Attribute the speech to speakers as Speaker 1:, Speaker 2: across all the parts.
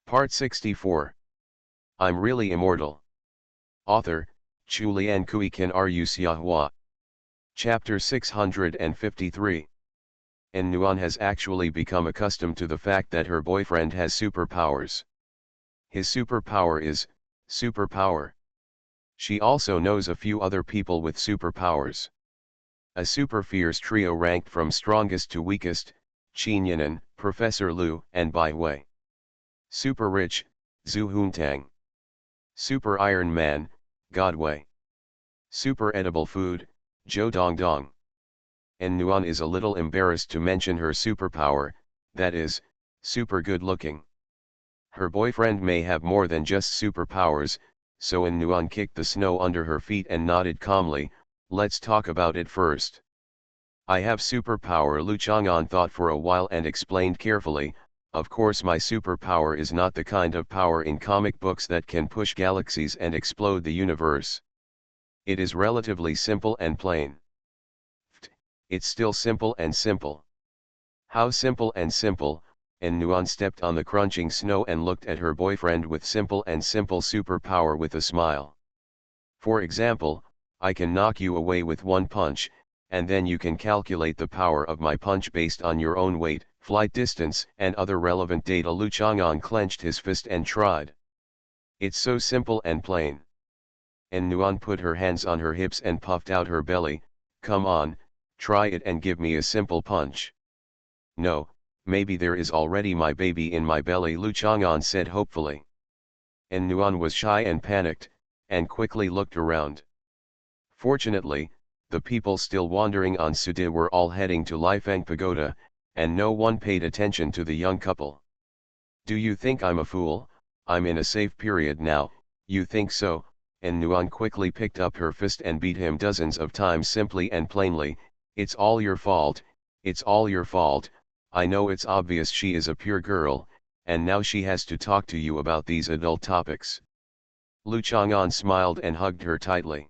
Speaker 1: Part 64. I'm Really Immortal. Author, Chulian Kuikan Rusiahua. Chapter 653. En Nuan has actually become accustomed to the fact that her boyfriend has superpowers. His superpower is superpower. She also knows a few other people with superpowers. A super fierce trio ranked from strongest to weakest, Qinyanan, Professor Lu and Bai Wei. Super rich, Zhu Huntang. Super Iron Man, Godwei. Super edible food, Zhou Dongdong. En Nuan is a little embarrassed to mention her superpower, that is, super good looking. Her boyfriend may have more than just superpowers, so En Nuan kicked the snow under her feet and nodded calmly, let's talk about it first. I have superpower. Lu Chang'an thought for a while and explained carefully, of course my superpower is not the kind of power in comic books that can push galaxies and explode the universe. It is relatively simple and plain. It's still simple and simple. How simple and simple? En Nuan stepped on the crunching snow and looked at her boyfriend with simple superpower with a smile. For example, I can knock you away with one punch, and then you can calculate the power of my punch based on your own weight, flight distance and other relevant data. Lu Chang'an clenched his fist and tried. It's so simple and plain. En Nuan put her hands on her hips and puffed out her belly, come on, try it and give me a simple punch. No, maybe there is already my baby in my belly, Lu Chang'an said hopefully. En Nuan was shy and panicked, and quickly looked around. Fortunately, the people still wandering on Sudi were all heading to Lifeng Pagoda, and no one paid attention to the young couple. Do you think I'm a fool? I'm in a safe period now, you think so? En Nuan quickly picked up her fist and beat him dozens of times simply and plainly, it's all your fault, it's all your fault, I know it's obvious she is a pure girl, and now she has to talk to you about these adult topics. Lu Chang'an smiled and hugged her tightly.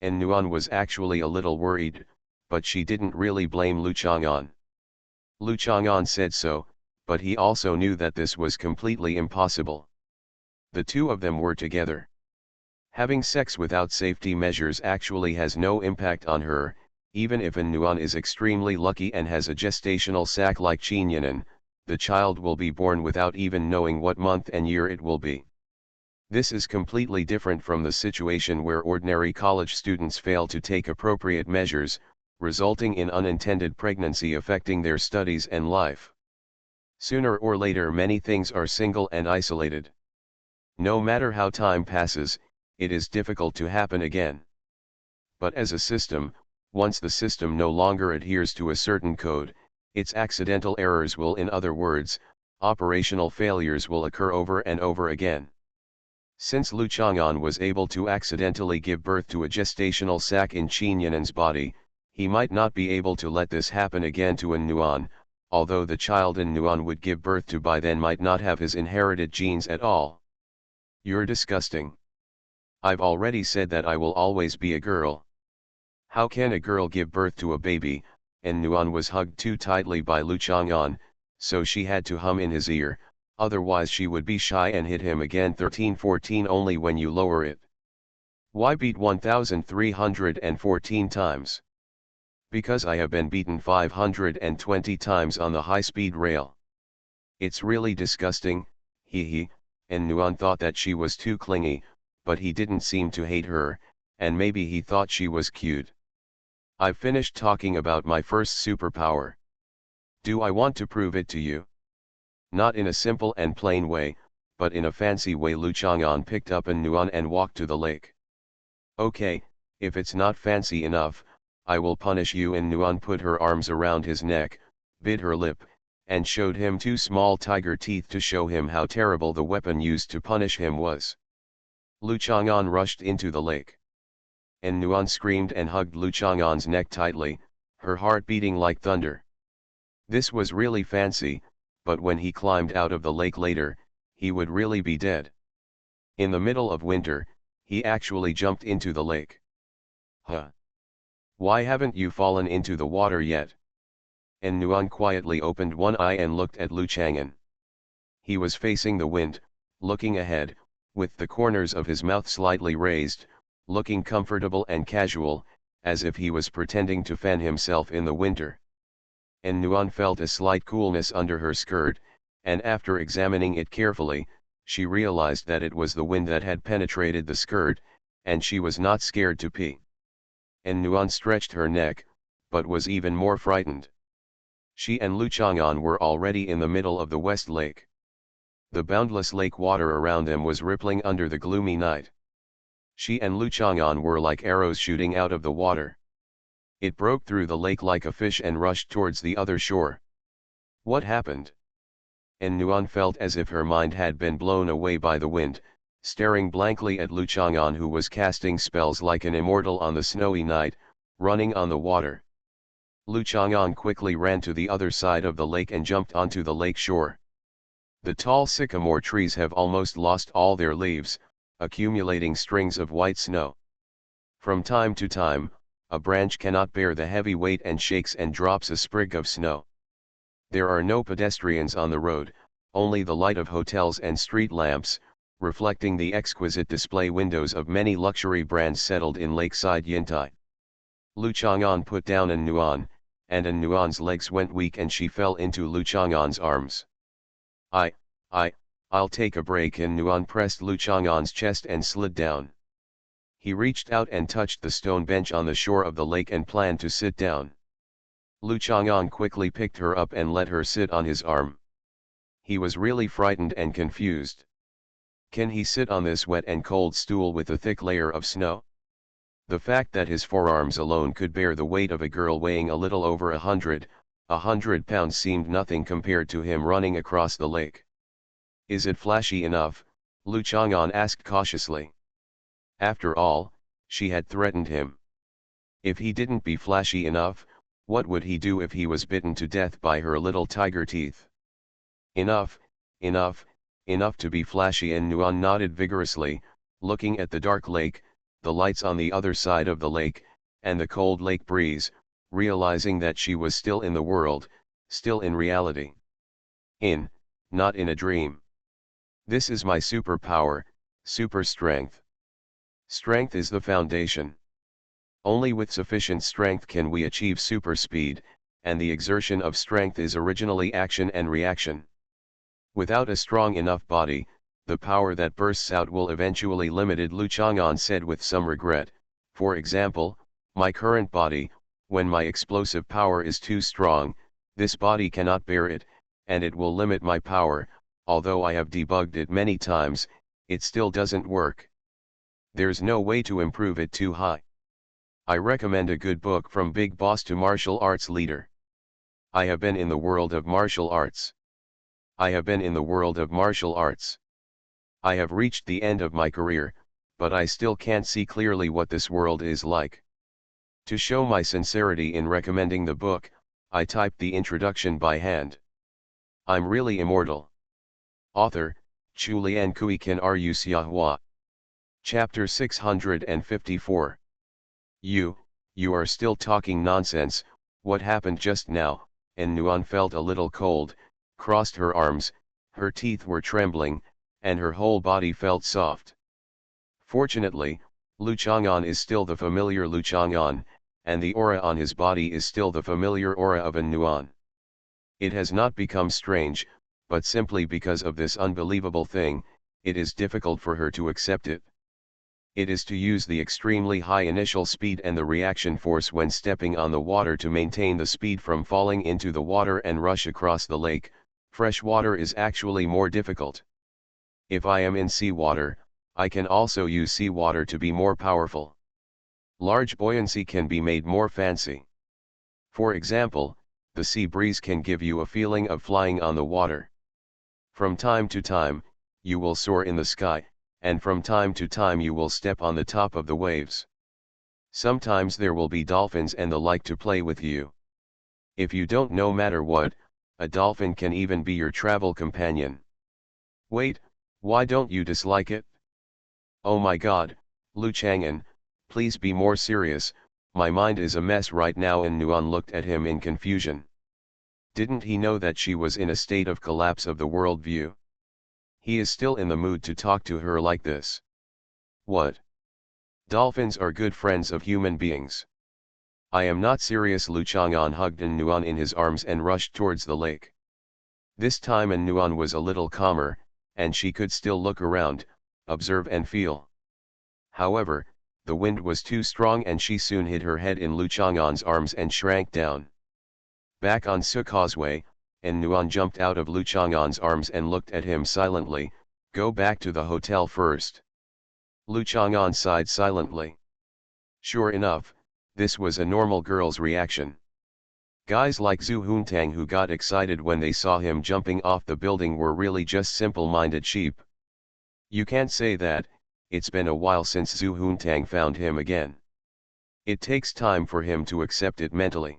Speaker 1: En Nuan was actually a little worried, but she didn't really blame Lu Chang'an. Lu Chang'an said so, but he also knew that this was completely impossible. The two of them were together. Having sex without safety measures actually has no impact on her, even if En Nuan is extremely lucky and has a gestational sac like Qinyanan, the child will be born without even knowing what month and year it will be. This is completely different from the situation where ordinary college students fail to take appropriate measures, resulting in unintended pregnancy affecting their studies and life. Sooner or later many things are single and isolated. No matter how time passes, it is difficult to happen again. But as a system, once the system no longer adheres to a certain code, its accidental errors will, in other words, operational failures will occur over and over again. Since Lu Chang'an was able to accidentally give birth to a gestational sac in Qinyanan's body, he might not be able to let this happen again to En Nuan, although the child En Nuan would give birth to by then might not have his inherited genes at all. You're disgusting. I've already said that I will always be a girl. How can a girl give birth to a baby? En Nuan was hugged too tightly by Lu Chang'an, so she had to hum in his ear, otherwise she would be shy and hit him again. 13-14 only when you lower it. Why beat 1314 times? Because I have been beaten 520 times on the high-speed rail. It's really disgusting, hee. En Nuan thought that she was too clingy, but he didn't seem to hate her, and maybe he thought she was cute. I've finished talking about my first superpower. Do I want to prove it to you? Not in a simple and plain way, but in a fancy way. Lu Chang'an picked up En Nuan and walked to the lake. Okay, if it's not fancy enough, I will punish you. En Nuan put her arms around his neck, bit her lip, and showed him two small tiger teeth to show him how terrible the weapon used to punish him was. Lu Chang'an rushed into the lake. En Nuan screamed and hugged Lu Chang'an's neck tightly, her heart beating like thunder. This was really fancy, but when he climbed out of the lake later, he would really be dead. In the middle of winter, he actually jumped into the lake. Huh? Why haven't you fallen into the water yet? En Nuan quietly opened one eye and looked at Lu Chang'an. He was facing the wind, looking ahead, with the corners of his mouth slightly raised, looking comfortable and casual, as if he was pretending to fan himself in the winter. And Nuan felt a slight coolness under her skirt, and after examining it carefully, she realized that it was the wind that had penetrated the skirt, and she was not scared to pee. And Nuan stretched her neck, but was even more frightened. She and Lu Chang'an were already in the middle of the West Lake. The boundless lake water around them was rippling under the gloomy night. She and Lu Chang'an were like arrows shooting out of the water. It broke through the lake like a fish and rushed towards the other shore. What happened? And Nuan felt as if her mind had been blown away by the wind, staring blankly at Lu Chang'an, who was casting spells like an immortal on the snowy night, running on the water. Lu Chang'an quickly ran to the other side of the lake and jumped onto the lake shore. The tall sycamore trees have almost lost all their leaves, accumulating strings of white snow. From time to time, a branch cannot bear the heavy weight and shakes and drops a sprig of snow. There are no pedestrians on the road, only the light of hotels and street lamps, reflecting the exquisite display windows of many luxury brands settled in lakeside Yintai. Lu Chang'an put down An Nuan, and An Nuan's legs went weak and she fell into Lu Chang'an's arms. I'll take a break. And Nuan pressed Lu Chang'an's chest and slid down. He reached out and touched the stone bench on the shore of the lake and planned to sit down. Lu Chang'an quickly picked her up and let her sit on his arm. He was really frightened and confused. Can he sit on this wet and cold stool with a thick layer of snow? The fact that his forearms alone could bear the weight of a girl weighing a little over 100 pounds seemed nothing compared to him running across the lake. Is it flashy enough? Lu Chang'an asked cautiously. After all, she had threatened him. If he didn't be flashy enough, what would he do if he was bitten to death by her little tiger teeth? Enough to be flashy. And Nuan nodded vigorously, looking at the dark lake, the lights on the other side of the lake, and the cold lake breeze, realizing that she was still in the world, still in reality. Not in a dream. This is my superpower, super strength. Strength is the foundation. Only with sufficient strength can we achieve super speed, and the exertion of strength is originally action and reaction. Without a strong enough body, the power that bursts out will eventually limited. Lu Chang'an said with some regret. For example, my current body, when my explosive power is too strong, this body cannot bear it, and it will limit my power. Although I have debugged it many times, it still doesn't work. There's no way to improve it too high. I recommend a good book From Big Boss to Martial Arts Leader. I have been in the world of martial arts. I have reached the end of my career, but I still can't see clearly what this world is like. To show my sincerity in recommending the book, I typed the introduction by hand. I'm really immortal. Author, Chulian Kui Kan Ru Xiahua. Chapter 654. You are still talking nonsense. What happened just now? And Nuan felt a little cold, crossed her arms, her teeth were trembling, and her whole body felt soft. Fortunately, Lu Chang'an is still the familiar Lu Chang'an, and the aura on his body is still the familiar aura of An Nuan. It has not become strange, but simply because of this unbelievable thing, it is difficult for her to accept it. It is to use the extremely high initial speed and the reaction force when stepping on the water to maintain the speed from falling into the water and rush across the lake. Fresh water is actually more difficult. If I am in seawater, I can also use seawater to be more powerful. Large buoyancy can be made more fancy. For example, the sea breeze can give you a feeling of flying on the water. From time to time, you will soar in the sky, and from time to time you will step on the top of the waves. Sometimes there will be dolphins and the like to play with you. If you don't, no matter what, a dolphin can even be your travel companion. Wait, why don't you dislike it? Oh my God, Lu Chang'an, please be more serious, my mind is a mess right now. And Nuan looked at him in confusion. Didn't he know that she was in a state of collapse of the worldview? He is still in the mood to talk to her like this. What? Dolphins are good friends of human beings. I am not serious. Lu Chang'an hugged An Nuan in his arms and rushed towards the lake. This time An Nuan was a little calmer, and she could still look around, observe and feel. However, the wind was too strong and she soon hid her head in Lu Chang'an's arms and shrank down. Back on Su Causeway, An Nuan jumped out of Lu Chang'an's arms and looked at him silently. Go back to the hotel first. Lu Chang'an sighed silently. Sure enough, this was a normal girl's reaction. Guys like Zhu Huntang who got excited when they saw him jumping off the building were really just simple-minded sheep. You can't say that. It's been a while since Zhu Huntang found him again. It takes time for him to accept it mentally.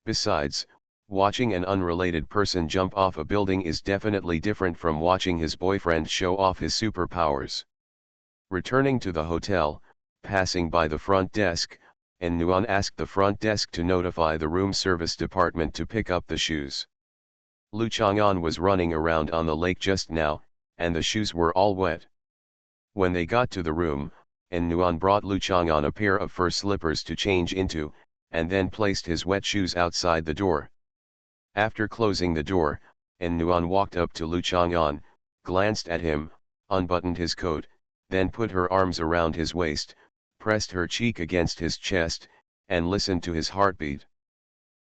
Speaker 1: Besides, watching an unrelated person jump off a building is definitely different from watching his boyfriend show off his superpowers. Returning to the hotel, passing by the front desk, An Nuan asked the front desk to notify the room service department to pick up the shoes. Lu Chang'an was running around on the lake just now, and the shoes were all wet. When they got to the room, An Nuan brought Lu Chang'an a pair of fur slippers to change into, and then placed his wet shoes outside the door. After closing the door, An Nuan walked up to Lu Chang'an, glanced at him, unbuttoned his coat, then put her arms around his waist, pressed her cheek against his chest, and listened to his heartbeat.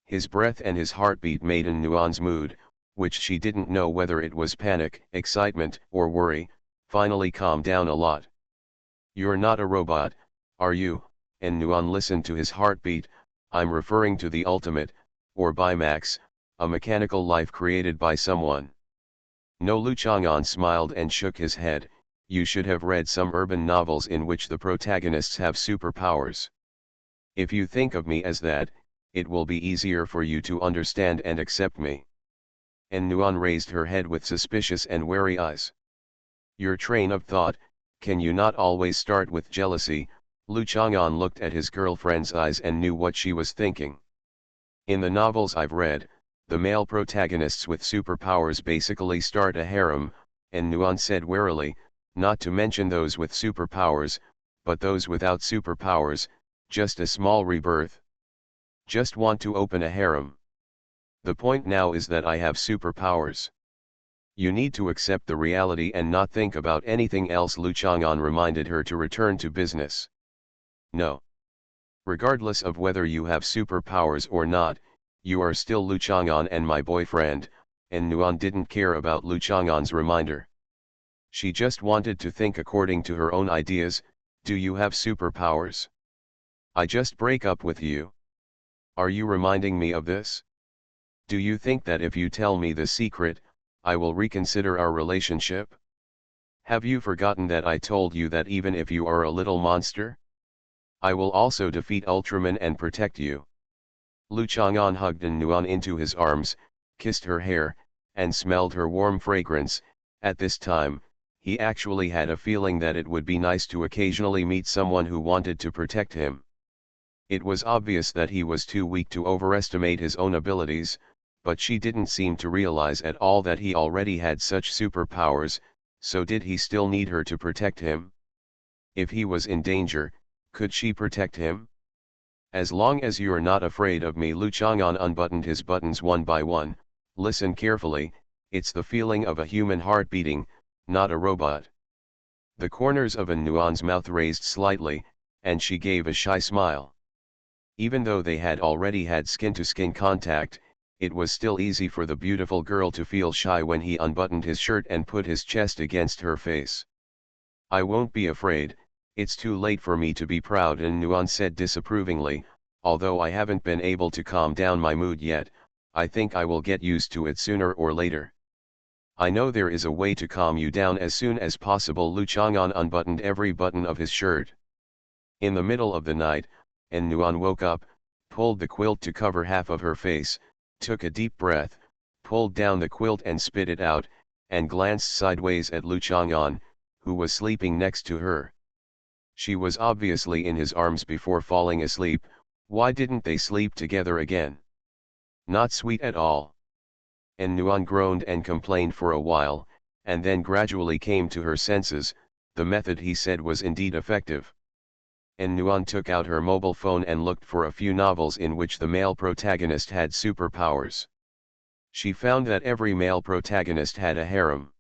Speaker 1: His breath and his heartbeat made An Nuan's mood, which she didn't know whether it was panic, excitement, or worry, finally calm down a lot. You're not a robot, are you? An Nuan listened to his heartbeat. I'm referring to the ultimate, or Bimax, a mechanical life created by someone. No. Lu Chang'an smiled and shook his head. You should have read some urban novels in which the protagonists have superpowers. If you think of me as that, it will be easier for you to understand and accept me. An Nuan raised her head with suspicious and wary eyes. Your train of thought, can you not always start with jealousy? Lu Chang'an looked at his girlfriend's eyes and knew what she was thinking. In the novels I've read, the male protagonists with superpowers basically start a harem, An Nuan said warily, not to mention those with superpowers, but those without superpowers, just a small rebirth. Just want to open a harem. The point now is that I have superpowers. You need to accept the reality and not think about anything else. Lu Chang'an reminded her to return to business. No. Regardless of whether you have superpowers or not, you are still Lu Chang'an and my boyfriend. An Nuan didn't care about Lu Chang'an's reminder. She just wanted to think according to her own ideas. Do you have superpowers? I just break up with you. Are you reminding me of this? Do you think that if you tell me the secret, I will reconsider our relationship? Have you forgotten that I told you that even if you are a little monster, I will also defeat Ultraman and protect you? Lu Chang'an hugged An Nuan into his arms, kissed her hair, and smelled her warm fragrance. At this time, he actually had a feeling that it would be nice to occasionally meet someone who wanted to protect him. It was obvious that he was too weak to overestimate his own abilities, but she didn't seem to realize at all that he already had such superpowers. So did he still need her to protect him? If he was in danger, could she protect him? As long as you're not afraid of me. Lu Chang'an unbuttoned his buttons one by one. Listen carefully, it's the feeling of a human heart beating, not a robot. The corners of An Nuan's mouth raised slightly, and she gave a shy smile. Even though they had already had skin-to-skin contact, it was still easy for the beautiful girl to feel shy when he unbuttoned his shirt and put his chest against her face. I won't be afraid, it's too late for me to be proud, An Nuan said disapprovingly. Although I haven't been able to calm down my mood yet, I think I will get used to it sooner or later. I know there is a way to calm you down as soon as possible. Lu Chang'an unbuttoned every button of his shirt. In the middle of the night, An Nuan woke up, pulled the quilt to cover half of her face, took a deep breath, pulled down the quilt and spit it out, and glanced sideways at Lu Chang'an, who was sleeping next to her. She was obviously in his arms before falling asleep. Why didn't they sleep together again? Not sweet at all. An Nuan groaned and complained for a while, and then gradually came to her senses. The method, he said, was indeed effective. And Nuan took out her mobile phone and looked for a few novels in which the male protagonist had superpowers. She found that every male protagonist had a harem.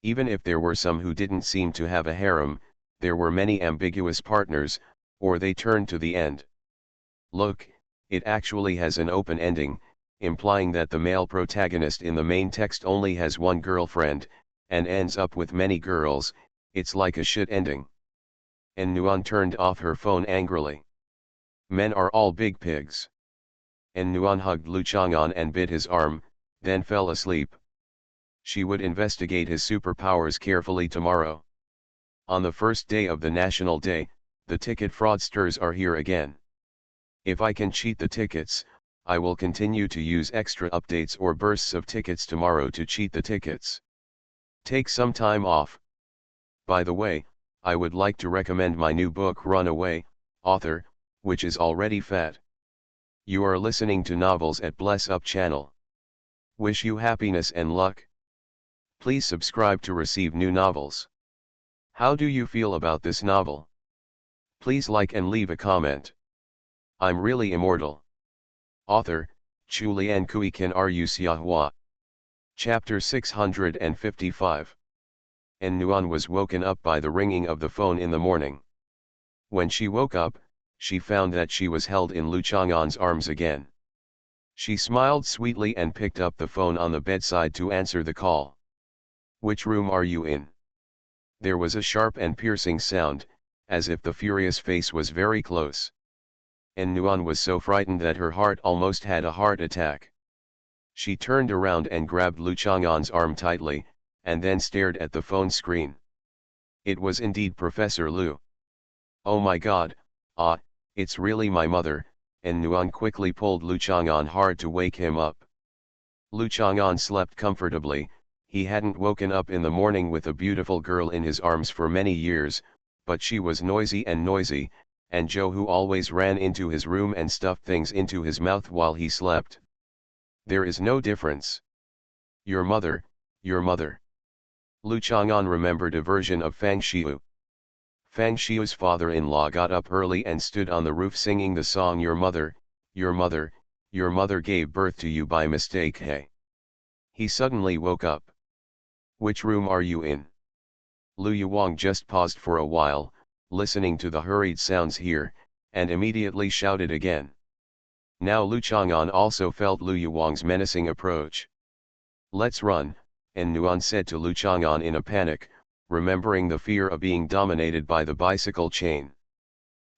Speaker 1: Even if there were some who didn't seem to have a harem, there were many ambiguous partners, or they turned to the end. Look, it actually has an open ending, implying that the male protagonist in the main text only has one girlfriend, and ends up with many girls. It's like a shit ending. And Nuan turned off her phone angrily. Men are all big pigs. And Nuan hugged Lu Chang'an and bit his arm, then fell asleep. She would investigate his superpowers carefully tomorrow. On the first day of the National Day, the ticket fraudsters are here again. If I can cheat the tickets, I will continue to use extra updates or bursts of tickets tomorrow to cheat the tickets. Take some time off. By the way, I would like to recommend my new book Runaway, author, which is already fat. You are listening to Novels at Bless Up channel. Wish you happiness and luck. Please subscribe to receive new novels. How do you feel about this novel? Please like and leave a comment. I'm really immortal. Author, Chu Lian Kui Kan Ru Xiahua. Chapter 655. And Nuan was woken up by the ringing of the phone in the morning. When she woke up, she found that she was held in Lu Chang'an's arms again. She smiled sweetly and picked up the phone on the bedside to answer the call. Which room are you in? There was a sharp and piercing sound, as if the furious face was very close. And Nuan was so frightened that her heart almost had a heart attack. She turned around and grabbed Lu Chang'an's arm tightly, and then stared at the phone screen. It was indeed Professor Lu. Oh my God, it's really my mother, and Nuan quickly pulled Lu Chang'an hard to wake him up. Lu Chang'an slept comfortably. He hadn't woken up in the morning with a beautiful girl in his arms for many years, but she was noisy, and Joe, who always ran into his room and stuffed things into his mouth while he slept. There is no difference. Your mother. Lu Chang'an remembered a version of Fang Xiu. Fang Xiu's father-in-law got up early and stood on the roof singing the song Your mother gave birth to you by mistake. Hey. He suddenly woke up. Which room are you in? Lu Yuwang just paused for a while, listening to the hurried sounds here, and immediately shouted again. Now Lu Chang'an also felt Lu Yuwang's menacing approach. Let's run, and Nuan said to Lu Chang'an in a panic, remembering the fear of being dominated by the bicycle chain.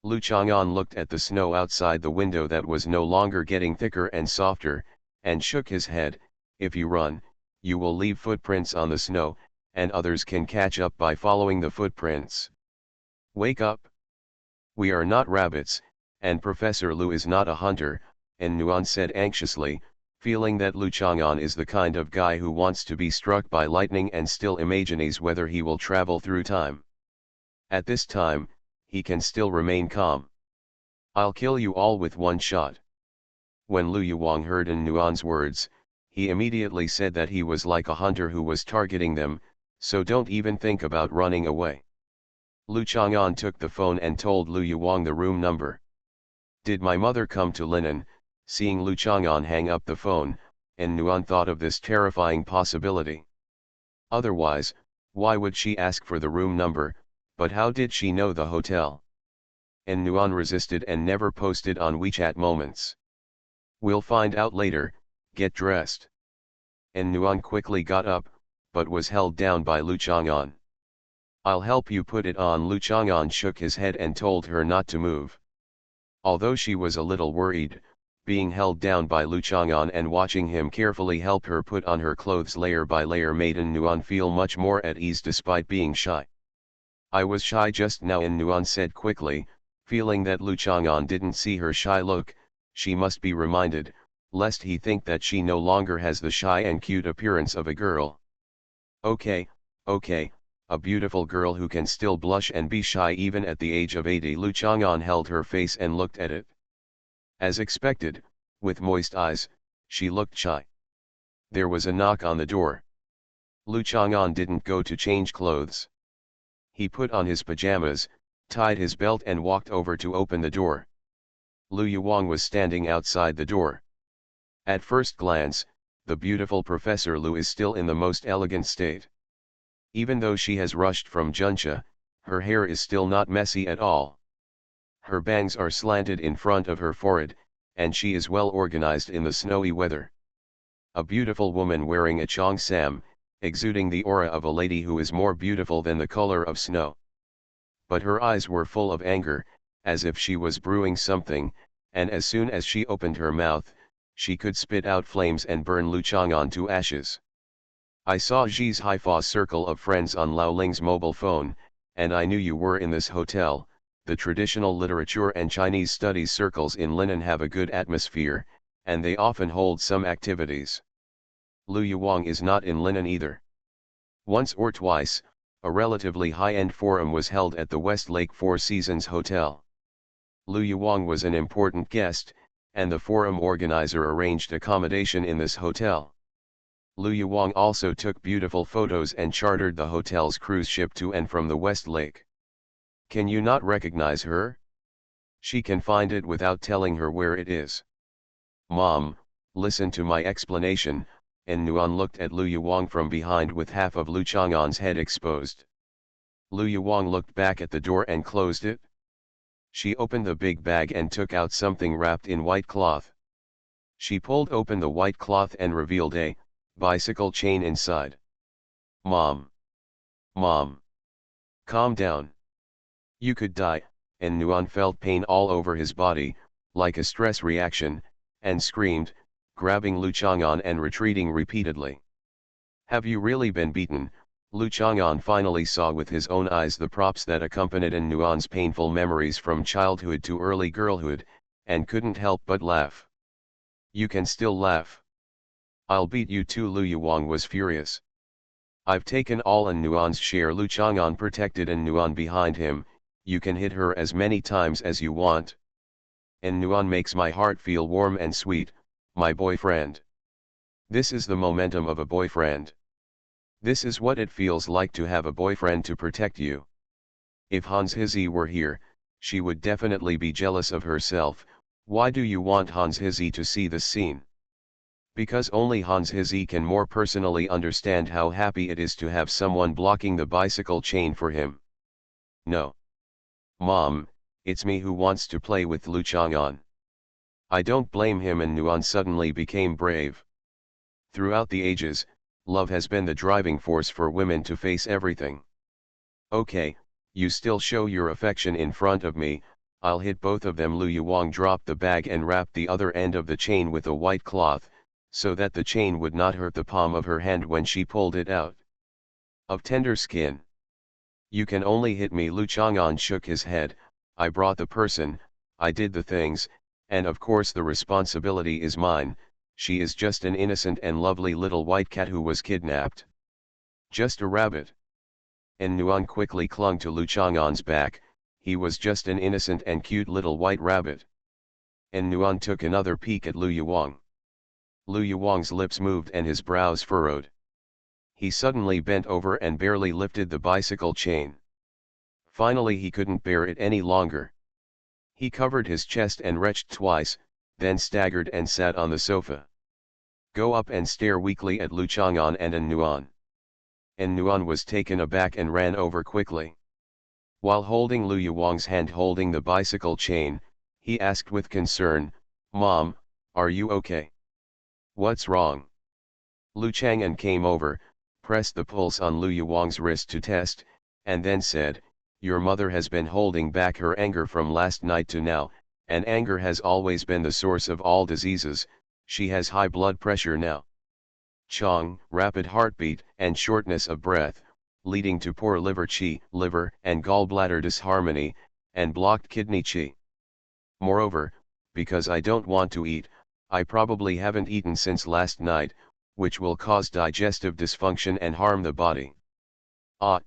Speaker 1: Lu Chang'an looked at the snow outside the window that was no longer getting thicker and softer, and shook his head. If you run, you will leave footprints on the snow, and others can catch up by following the footprints. Wake up! We are not rabbits, and Professor Lu is not a hunter, and Nuan said anxiously, feeling that Lu Chang'an is the kind of guy who wants to be struck by lightning and still imagines whether he will travel through time. At this time, he can still remain calm. I'll kill you all with one shot. When Lu Yuwang heard Nuan's words, he immediately said that he was like a hunter who was targeting them, so don't even think about running away. Lu Chang'an took the phone and told Lu Yuwang the room number. Did my mother come to linen? Seeing Lu Chang'an hang up the phone, and Nuan thought of this terrifying possibility. Otherwise, why would she ask for the room number, but how did she know the hotel? And Nuan resisted and never posted on WeChat moments. We'll find out later, get dressed. And Nuan quickly got up, but was held down by Lu Chang'an. I'll help you put it on. Lu Chang'an shook his head and told her not to move. Although she was a little worried, being held down by Lu Chang'an and watching him carefully help her put on her clothes layer by layer made Nuan feel much more at ease despite being shy. I was shy just now, Nuan said quickly, feeling that Lu Chang'an didn't see her shy look. She must be reminded, lest he think that she no longer has the shy and cute appearance of a girl. Okay, a beautiful girl who can still blush and be shy even at the age of 80. Lu Chang'an held her face and looked at it. As expected, with moist eyes, she looked shy. There was a knock on the door. Lu Chang'an didn't go to change clothes. He put on his pajamas, tied his belt and walked over to open the door. Lu Yuwang was standing outside the door. At first glance, the beautiful Professor Lu is still in the most elegant state. Even though she has rushed from Juncha, her hair is still not messy at all. Her bangs are slanted in front of her forehead, and she is well organized in the snowy weather. A beautiful woman wearing a cheongsam, exuding the aura of a lady who is more beautiful than the color of snow. But her eyes were full of anger, as if she was brewing something, and as soon as she opened her mouth, she could spit out flames and burn Lu Chang'an to ashes. I saw Xi's Haifa circle of friends on Lao Ling's mobile phone, and I knew you were in this hotel. The traditional literature and Chinese studies circles in Linen have a good atmosphere, and they often hold some activities. Lu Yuwang is not in Linen either. Once or twice, a relatively high-end forum was held at the Westlake Four Seasons Hotel. Lu Yuwang was an important guest, and the forum organizer arranged accommodation in this hotel. Lu Yuwang also took beautiful photos and chartered the hotel's cruise ship to and from the Westlake. Can you not recognize her? She can find it without telling her where it is. Mom, listen to my explanation. And Nuan looked at Lu Yuwang from behind with half of Lu Chang'an's head exposed. Lu Yuwang looked back at the door and closed it. She opened the big bag and took out something wrapped in white cloth. She pulled open the white cloth and revealed a bicycle chain inside. Mom. Mom. Calm down. You could die, and Nuan felt pain all over his body, like a stress reaction, and screamed, grabbing Lu Chang'an and retreating repeatedly. Have you really been beaten? Lu Chang'an finally saw with his own eyes the props that accompanied Nuan's painful memories from childhood to early girlhood, and couldn't help but laugh. You can still laugh. I'll beat you too. Lu Yuwang was furious. I've taken all Nuan's share. Lu Chang'an protected Nuan behind him. You can hit her as many times as you want. Nuan makes my heart feel warm and sweet. My boyfriend. This is the momentum of a boyfriend. This is what it feels like to have a boyfriend to protect you. If Hans Hizzy were here, she would definitely be jealous of herself. Why do you want Hans Hizzy to see this scene? Because only Hans Hizzy can more personally understand how happy it is to have someone blocking the bicycle chain for him. No. Mom, it's me who wants to play with Lu Chang'an. I don't blame him. And Nuan suddenly became brave. Throughout the ages, love has been the driving force for women to face everything. Okay, you still show your affection in front of me, I'll hit both of them. Lu Yuwang dropped the bag and wrapped the other end of the chain with a white cloth, so that the chain would not hurt the palm of her hand when she pulled it out. Of tender skin. You can only hit me. Lu Chang'an shook his head. I brought the person, I did the things, and of course the responsibility is mine. She is just an innocent and lovely little white cat who was kidnapped. Just a rabbit. And Nuan quickly clung to Lu Chang'an's back. He was just an innocent and cute little white rabbit. And Nuan took another peek at Lu Yuwang. Lu Yuwang's lips moved and his brows furrowed. He suddenly bent over and barely lifted the bicycle chain. Finally he couldn't bear it any longer. He covered his chest and retched twice, then staggered and sat on the sofa. Go up and stare weakly at Lu Chang'an and Nuan. Nuan was taken aback and ran over quickly. While holding Lu Yuwang's hand holding the bicycle chain, he asked with concern, Mom, are you okay? What's wrong? Lu Chang'an came over, pressed the pulse on Lu Yuwang's wrist to test, and then said, your mother has been holding back her anger from last night to now, and anger has always been the source of all diseases. She has high blood pressure now. Chong, rapid heartbeat, and shortness of breath, leading to poor liver and gallbladder disharmony, and blocked kidney qi. Moreover, because I don't want to eat, I probably haven't eaten since last night, which will cause digestive dysfunction and harm the body. Ah,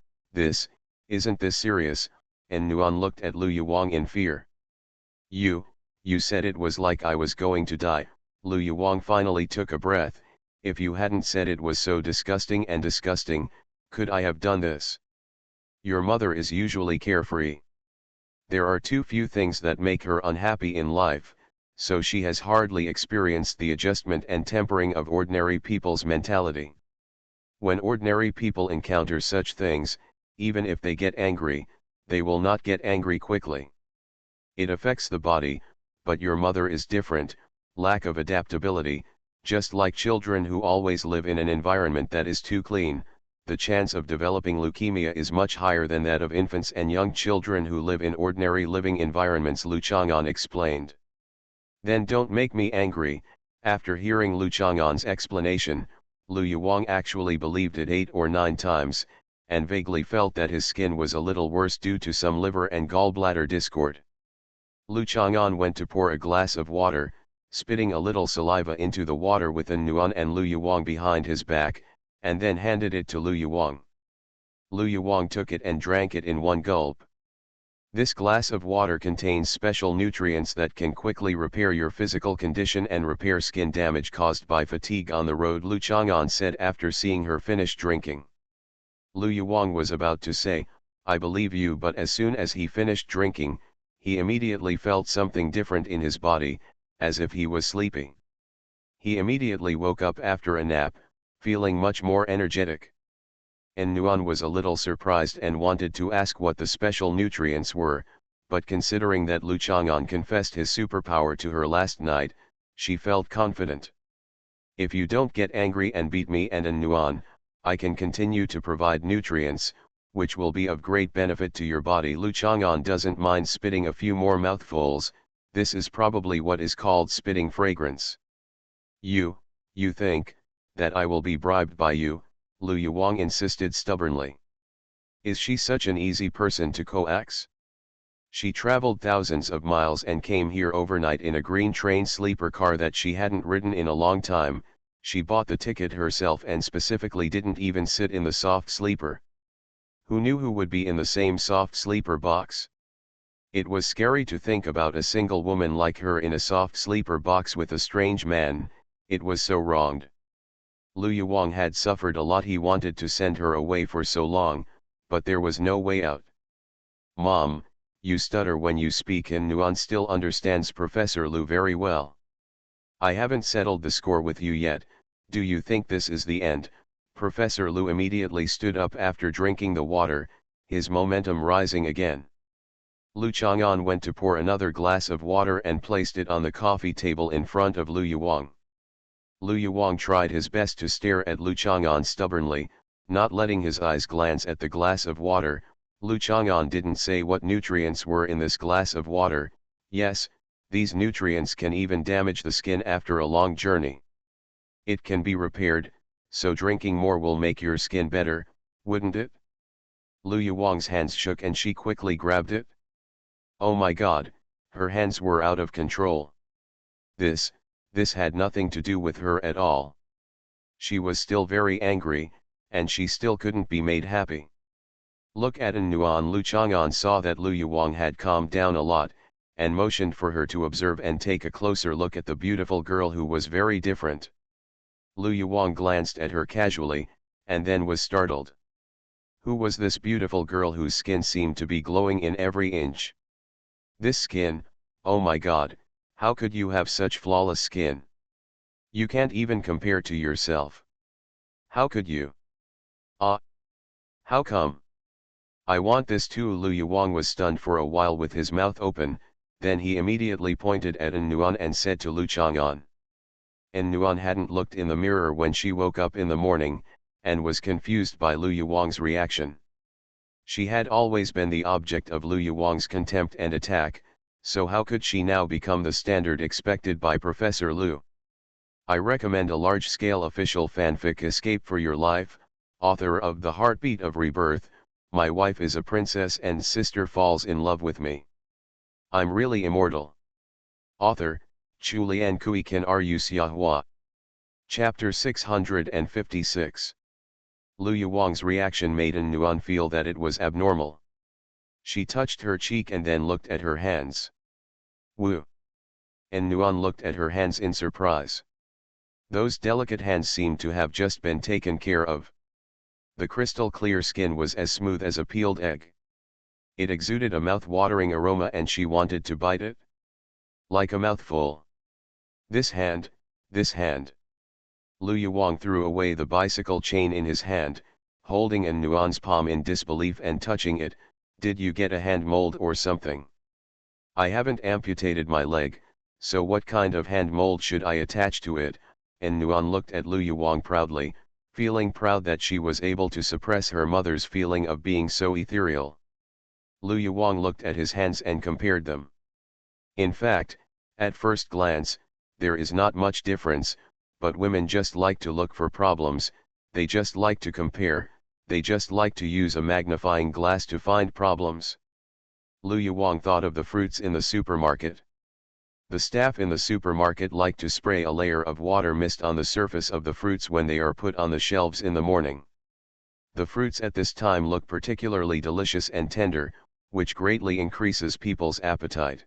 Speaker 1: isn't this serious? And Nuan looked at Lu Yuwang in fear. You said it was like I was going to die. Lu Yuwang finally took a breath. if you hadn't said it was so disgusting and disgusting, could I have done this? Your mother is usually carefree. There are too few things that make her unhappy in life, so she has hardly experienced the adjustment and tempering of ordinary people's mentality. When ordinary people encounter such things, even if they get angry, they will not get angry quickly. It affects the body, but your mother is different, lack of adaptability, just like children who always live in an environment that is too clean. The chance of developing leukemia is much higher than that of infants and young children who live in ordinary living environments, Lu Chang'an explained. Then don't make me angry. After hearing Lu Chang'an's explanation, Lu Yuwang actually believed it 8 or 9 times, and vaguely felt that his skin was a little worse due to some liver and gallbladder discord. Lu Chang'an went to pour a glass of water, spitting a little saliva into the water with An Nuan and Lu Yuwang behind his back, and then handed it to Lu Yuwang. Lu Yuwang took it and drank it in one gulp. This glass of water contains special nutrients that can quickly repair your physical condition and repair skin damage caused by fatigue on the road, Lu Chang'an said after seeing her finish drinking. Lu Yuwang was about to say, "I believe you," but as soon as he finished drinking, he immediately felt something different in his body, as if he was sleeping. He immediately woke up after a nap, feeling much more energetic. An Nuan was a little surprised and wanted to ask what the special nutrients were, but considering that Lu Chang'an confessed his superpower to her last night, she felt confident. "If you don't get angry and beat me and An Nuan, I can continue to provide nutrients, which will be of great benefit to your body." Lu Chang'an doesn't mind spitting a few more mouthfuls. This is probably what is called spitting fragrance. You think that I will be bribed by you?" Lu Yuwang insisted stubbornly. "Is she such an easy person to coax? She traveled thousands of miles and came here overnight in a green train sleeper car that she hadn't ridden in a long time. She bought the ticket herself and specifically didn't even sit in the soft sleeper. Who knew who would be in the same soft sleeper box? It was scary to think about a single woman like her in a soft sleeper box with a strange man. It was so wronged. Lu Yuwang had suffered a lot. He wanted to send her away for so long, but there was no way out. "Mom, you stutter when you speak." An Nuan still understands Professor Lu very well. "I haven't settled the score with you yet. Do you think this is the end?" Professor Lu immediately stood up after drinking the water, his momentum rising again. Lu Chang'an went to pour another glass of water and placed it on the coffee table in front of Lu Yuwang. Lu Yuwang tried his best to stare at Lu Chang'an stubbornly, not letting his eyes glance at the glass of water. Lu Chang'an didn't say what nutrients were in this glass of water. Yes, these nutrients can even damage the skin after a long journey. It can be repaired, so drinking more will make your skin better, wouldn't it? Lu Yuwang's hands shook and she quickly grabbed it. Oh my God, her hands were out of control. This had nothing to do with her at all. She was still very angry, and she still couldn't be made happy. "Look at An Nuan." Lu Chang'an saw that Lu Yuwang had calmed down a lot, and motioned for her to observe and take a closer look at the beautiful girl who was very different. Lu Yuwang glanced at her casually, and then was startled. Who was this beautiful girl whose skin seemed to be glowing in every inch? This skin, oh my God, how could you have such flawless skin? You can't even compare to yourself. How could you? Ah! How come? I want this too. Lu Yuwang was stunned for a while with his mouth open, then he immediately pointed at An Nuan and said to Lu Chang'an. An Nuan hadn't looked in the mirror when she woke up in the morning, and was confused by Lu Yuwang's reaction. She had always been the object of Lu Yuwang's contempt and attack, so how could she now become the standard expected by Professor Lu? I recommend a large-scale official fanfic Escape for Your Life, author of The Heartbeat of Rebirth. My wife is a princess and sister falls in love with me. I'm really immortal. Author, Chu Lian Kui Kan Ru Xiahua. Chapter 656. Lu Yuwang's reaction made An Nuan feel that it was abnormal. She touched her cheek and then looked at her hands. Wu. An Nuan looked at her hands in surprise. Those delicate hands seemed to have just been taken care of. The crystal clear skin was as smooth as a peeled egg. It exuded a mouth-watering aroma and she wanted to bite it. Like a mouthful. This hand, this hand. Lu Yuwang threw away the bicycle chain in his hand, holding An Nuan's palm in disbelief and touching it. Did you get a hand mold or something? I haven't amputated my leg, so what kind of hand mold should I attach to it? An Nuan looked at Lu Yuwang proudly, feeling proud that she was able to suppress her mother's feeling of being so ethereal. Lu Yuwang looked at his hands and compared them. In fact, at first glance, there is not much difference, but women just like to look for problems, they just like to compare, they just like to use a magnifying glass to find problems. Lu Yuwang thought of the fruits in the supermarket. The staff in the supermarket like to spray a layer of water mist on the surface of the fruits when they are put on the shelves in the morning. The fruits at this time look particularly delicious and tender, which greatly increases people's appetite.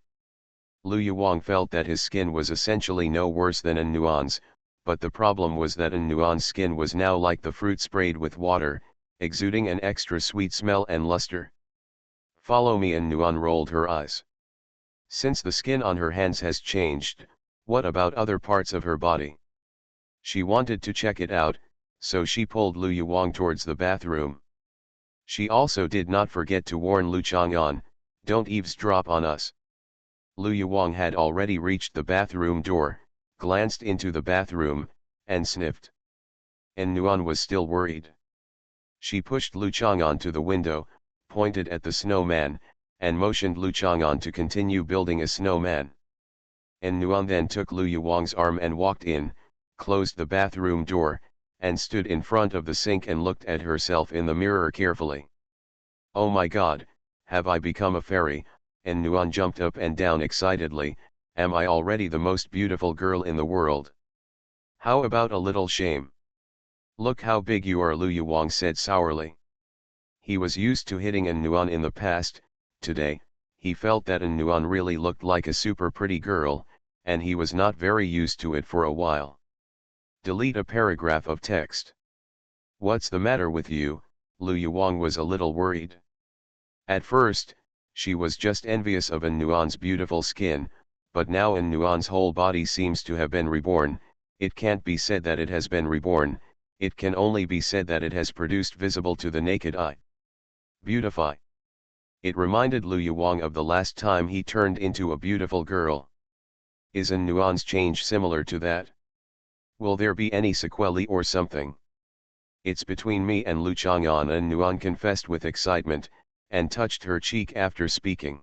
Speaker 1: Lu Yuwang felt that his skin was essentially no worse than An Nuan's, but the problem was that An Nuan's skin was now like the fruit sprayed with water, exuding an extra sweet smell and luster. Follow me. An Nuan rolled her eyes. Since the skin on her hands has changed, what about other parts of her body? She wanted to check it out, so she pulled Lu Yuwang towards the bathroom. She also did not forget to warn Lu Chang'an, don't eavesdrop on us. Lu Yuwang had already reached the bathroom door, glanced into the bathroom, and sniffed. An Nuan was still worried. She pushed Lu Chang'an to the window, pointed at the snowman, and motioned Lu Chang'an to continue building a snowman. An Nuan then took Lu Yuwang's arm and walked in, closed the bathroom door, and stood in front of the sink and looked at herself in the mirror carefully. Oh my God, have I become a fairy? An Nuan jumped up and down excitedly, am I already the most beautiful girl in the world? How about a little shame? Look how big you are, Lu Yuwang said sourly. He was used to hitting An Nuan in the past. Today, he felt that An Nuan really looked like a super pretty girl, and he was not very used to it for a while. Delete a paragraph of text. What's the matter with you? Lu Yuwang was a little worried. At first, she was just envious of An Nuan's beautiful skin, but now An Nuan's whole body seems to have been reborn. It can't be said that it has been reborn, it can only be said that it has produced visible to the naked eye. Beautify. It reminded Lu Yuwang of the last time he turned into a beautiful girl. Is An Nuan's change similar to that? Will there be any sequelae or something? It's between me and Lu Chang'an, An Nuan confessed with excitement, and touched her cheek after speaking.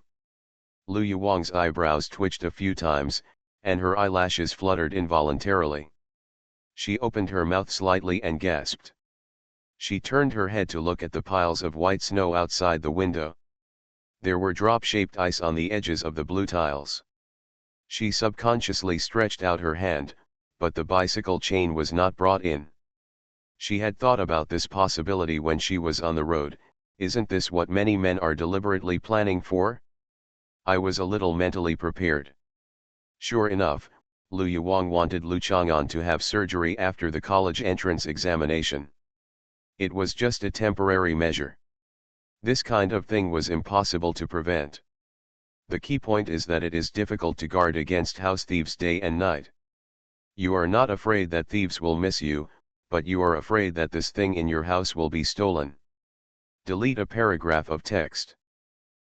Speaker 1: Lu Yuwang's eyebrows twitched a few times, and her eyelashes fluttered involuntarily. She opened her mouth slightly and gasped. She turned her head to look at the piles of white snow outside the window. There were drop-shaped ice on the edges of the blue tiles. She subconsciously stretched out her hand, but the bicycle chain was not brought in. She had thought about this possibility when she was on the road. Isn't this what many men are deliberately planning for? I was a little mentally prepared. Sure enough, Lu Yuwang wanted Lu Chang'an to have surgery after the college entrance examination. It was just a temporary measure. This kind of thing was impossible to prevent. The key point is that it is difficult to guard against house thieves day and night. You are not afraid that thieves will miss you, but you are afraid that this thing in your house will be stolen. Delete a paragraph of text.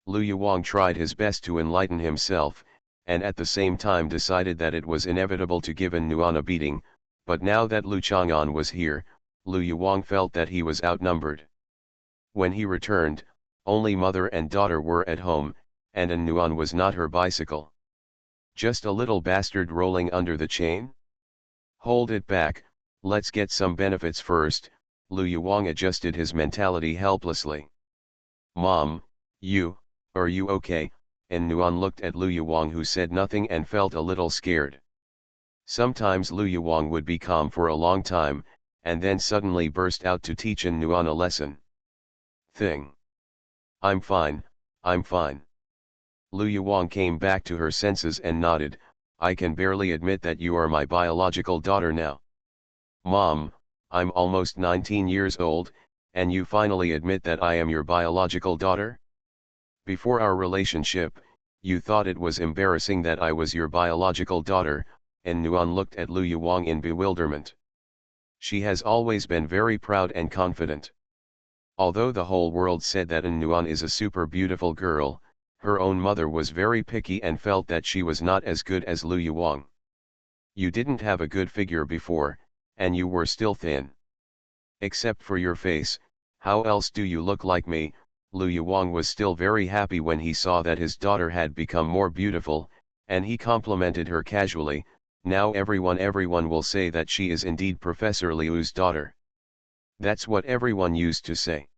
Speaker 1: Lu Yuwang tried his best to enlighten himself, and at the same time decided that it was inevitable to give An Nuan a beating, but now that Lu Chang'an was here, Lu Yuwang felt that he was outnumbered. When he returned, only mother and daughter were at home, and An Nuan was not her bicycle. Just a little bastard rolling under the chain? Hold it back, let's get some benefits first. Lu Yuwang adjusted his mentality helplessly. Mom, are you okay? An Nuan looked at Lu Yuwang, who said nothing and felt a little scared. Sometimes Lu Yuwang would be calm for a long time, and then suddenly burst out to teach An Nuan a lesson. I'm fine, I'm fine. Lu Yuwang came back to her senses and nodded. I can barely admit that you are my biological daughter now. Mom, I'm almost 19 years old, and you finally admit that I am your biological daughter? Before our relationship, you thought it was embarrassing that I was your biological daughter, and Nuan looked at Lu Yuang in bewilderment. She has always been very proud and confident. Although the whole world said that Nuan is a super beautiful girl, her own mother was very picky and felt that she was not as good as Lu Yuang. You didn't have a good figure before, and you were still thin. Except for your face, how else do you look like me? Lu Yuang was still very happy when he saw that his daughter had become more beautiful, and he complimented her casually. Now everyone will say that she is indeed Professor Liu's daughter. That's what everyone used to say.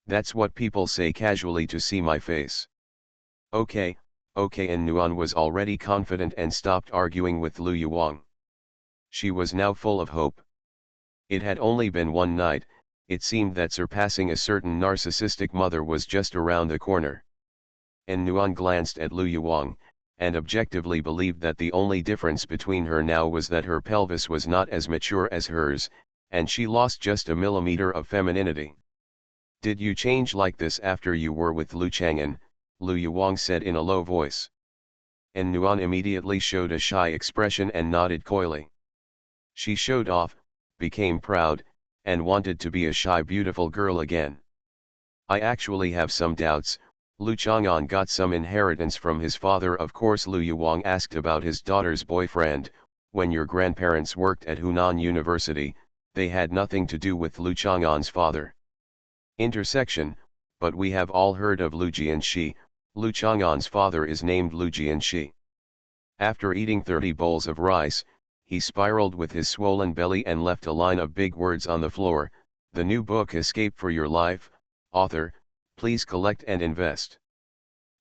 Speaker 1: That's what people say casually to see my face. Okay, and Nuan was already confident and stopped arguing with Lu Yuang. She was now full of hope. It had only been one night. It seemed that surpassing a certain narcissistic mother was just around the corner. And Nuan glanced at Lu Yuang, and objectively believed that the only difference between her now was that her pelvis was not as mature as hers, and she lost just a millimeter of femininity. Did you change like this after you were with Lu Chang'an? Lu Yuang said in a low voice. And Nuan immediately showed a shy expression and nodded coyly. She showed off, became proud, and wanted to be a shy beautiful girl again. I actually have some doubts. Lu Chang'an got some inheritance from his father. Of course. Lu Yuang asked about his daughter's boyfriend. When your grandparents worked at Hunan University, they had nothing to do with Lu Chang'an's father. Intersection, but we have all heard of Lu Jianxi. Lu Chang'an's father is named Lu Jianxi. After eating 30 bowls of rice, he spiraled with his swollen belly and left a line of big words on the floor. The new book Escape for Your Life, author, please collect and invest.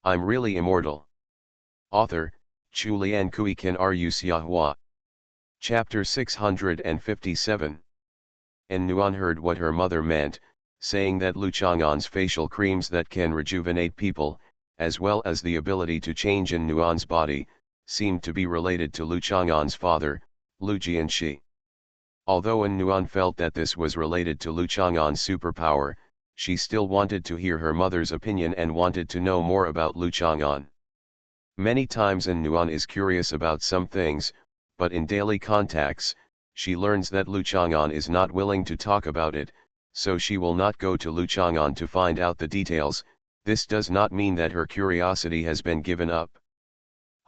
Speaker 1: I'm really immortal. Author, Chu Lian Kui Kan Ru Xiahua. Chapter 657. And Nuan heard what her mother meant, saying that Lu Chang'an's facial creams that can rejuvenate people, as well as the ability to change in Nuan's body, seemed to be related to Lu Chang'an's father, Lu Jianxi. Although Nuan felt that this was related to Lu Chang'an's superpower, she still wanted to hear her mother's opinion and wanted to know more about Lu Chang'an. Many times Nuan is curious about some things, but in daily contacts, she learns that Lu Chang'an is not willing to talk about it, so she will not go to Lu Chang'an to find out the details. This does not mean that her curiosity has been given up.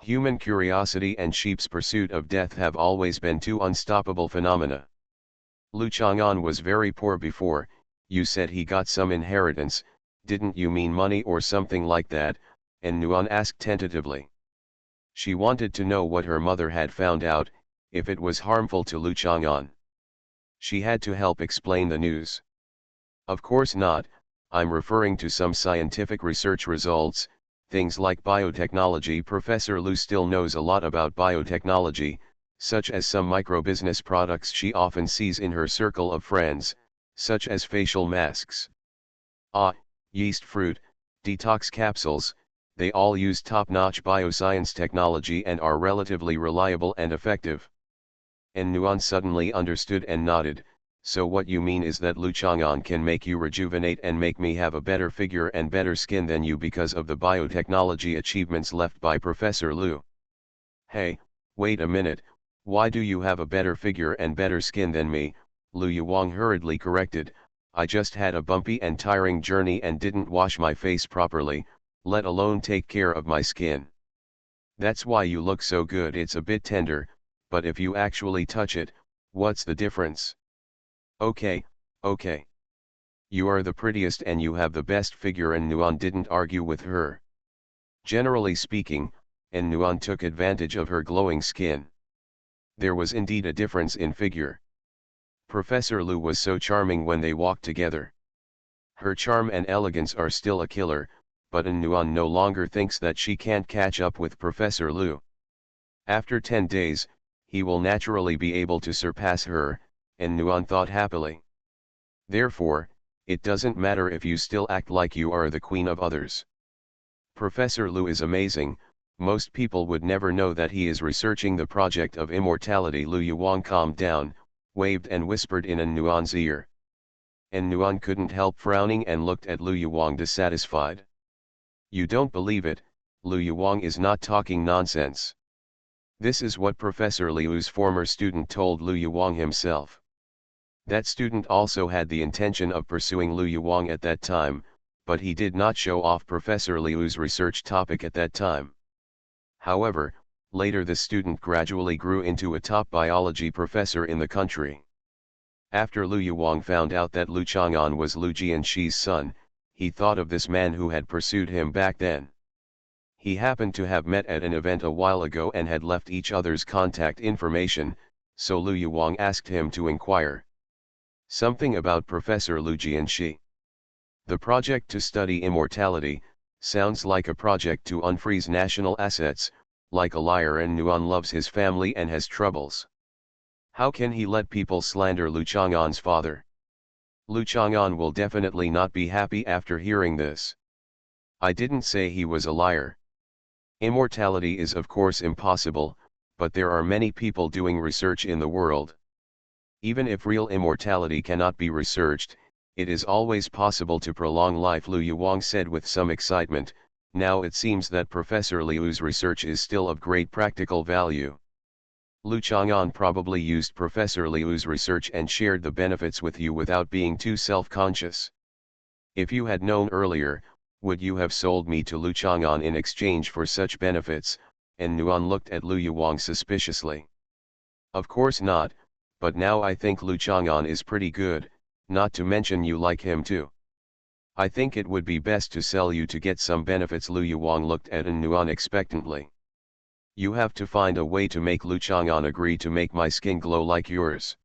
Speaker 1: Human curiosity and sheep's pursuit of death have always been two unstoppable phenomena. Lu Chang'an was very poor before. You said he got some inheritance, didn't you mean money or something like that? And Nuan asked tentatively. She wanted to know what her mother had found out, if it was harmful to Lu Chang'an. She had to help explain the news. Of course not, I'm referring to some scientific research results, things like biotechnology. Professor Lu still knows a lot about biotechnology, such as some microbusiness products she often sees in her circle of friends, such as facial masks. Yeast fruit, detox capsules, they all use top-notch bioscience technology and are relatively reliable and effective. And Nuan suddenly understood and nodded. So what you mean is that Lu Chang'an can make you rejuvenate and make me have a better figure and better skin than you because of the biotechnology achievements left by Professor Lu. Hey, wait a minute, why do you have a better figure and better skin than me? Lu Yuang hurriedly corrected. I just had a bumpy and tiring journey and didn't wash my face properly, let alone take care of my skin. That's why you look so good. It's a bit tender, but if you actually touch it, what's the difference? Okay. You are the prettiest and you have the best figure. And Nuan didn't argue with her. Generally speaking, and Nuan took advantage of her glowing skin. There was indeed a difference in figure. Professor Lu was so charming when they walked together. Her charm and elegance are still a killer, but Nuan no longer thinks that she can't catch up with Professor Lu. After 10 days, he will naturally be able to surpass her, and Nuan thought happily. Therefore, it doesn't matter if you still act like you are the queen of others. Professor Lu is amazing. Most people would never know that he is researching the project of immortality. Lu Yuang calmed down. waved and whispered in An Nuan's ear. An Nuan couldn't help frowning and looked at Lu Yuang dissatisfied. You don't believe it, Lu Yuang is not talking nonsense. This is what Professor Liu's former student told Lu Yuang himself. That student also had the intention of pursuing Lu Yuang at that time, but he did not show off Professor Liu's research topic at that time. However, later the student gradually grew into a top biology professor in the country. After Lu Yuang found out that Lu Chang'an was Lu Jianxi's son, he thought of this man who had pursued him back then. He happened to have met at an event a while ago and had left each other's contact information, so Lu Yuang asked him to inquire something about Professor Lu Jianxi. The project to study immortality sounds like a project to unfreeze national assets, like a liar, and Nuan loves his family and has troubles. How can he let people slander Lu Chang'an's father? Lu Chang'an will definitely not be happy after hearing this. I didn't say he was a liar. Immortality is of course impossible, but there are many people doing research in the world. Even if real immortality cannot be researched, it is always possible to prolong life, Lu Yuang said with some excitement. Now it seems that Professor Liu's research is still of great practical value. Lu Chang'an probably used Professor Liu's research and shared the benefits with you without being too self-conscious. If you had known earlier, would you have sold me to Lu Chang'an in exchange for such benefits? And Nuan looked at Lu Yuang suspiciously. Of course not, but now I think Lu Chang'an is pretty good, not to mention you like him too. I think it would be best to sell you to get some benefits. Lu Yuang looked at An Nuan expectantly. You have to find a way to make Lu Chang'an agree to make my skin glow like yours.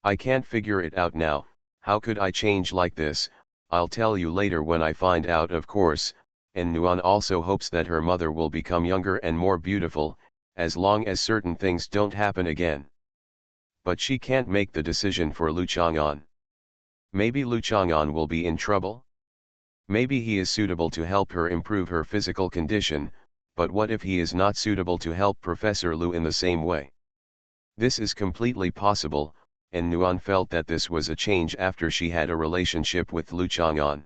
Speaker 1: I can't figure it out now. How could I change like this? I'll tell you later when I find out, of course. And Nuan also hopes that her mother will become younger and more beautiful, as long as certain things don't happen again. But she can't make the decision for Lu Chang'an. Maybe Lu Chang'an will be in trouble? Maybe he is suitable to help her improve her physical condition, but what if he is not suitable to help Professor Lu in the same way? This is completely possible, and Nuan felt that this was a change after she had a relationship with Lu Chang'an.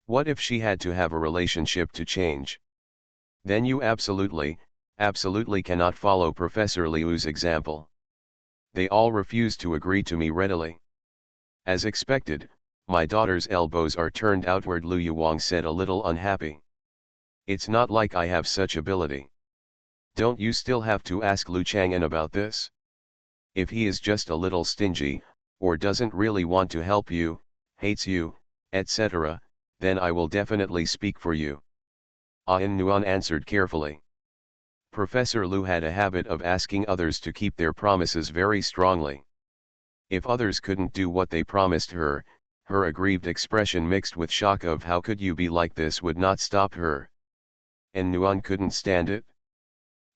Speaker 1: What if she had to have a relationship to change? Then you absolutely cannot follow Professor Liu's example. They all refuse to agree to me readily. As expected, my daughter's elbows are turned outward, Lu Yuang said, a little unhappy. It's not like I have such ability. Don't you still have to ask Lu Chang'an about this? If he is just a little stingy, or doesn't really want to help you, hates you, etc., then I will definitely speak for you. An Nuan answered carefully. Professor Lu had a habit of asking others to keep their promises very strongly. If others couldn't do what they promised her, her aggrieved expression mixed with shock of how could you be like this would not stop her. And Nuan couldn't stand it.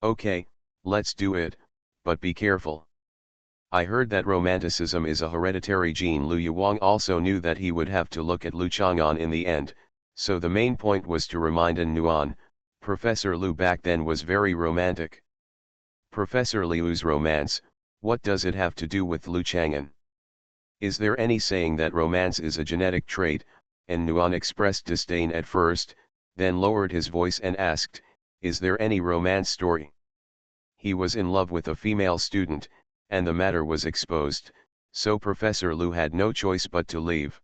Speaker 1: Okay, let's do it, but be careful. I heard that romanticism is a hereditary gene. Lu Yuang also knew that he would have to look at Lu Chang'an in the end, so the main point was to remind An Nuan, Professor Lu back then was very romantic. Professor Liu's romance, what does it have to do with Lu Chang'an? Is there any saying that romance is a genetic trait? And Nuan expressed disdain at first, then lowered his voice and asked, is there any romance story? He was in love with a female student, and the matter was exposed, so Professor Lu had no choice but to leave.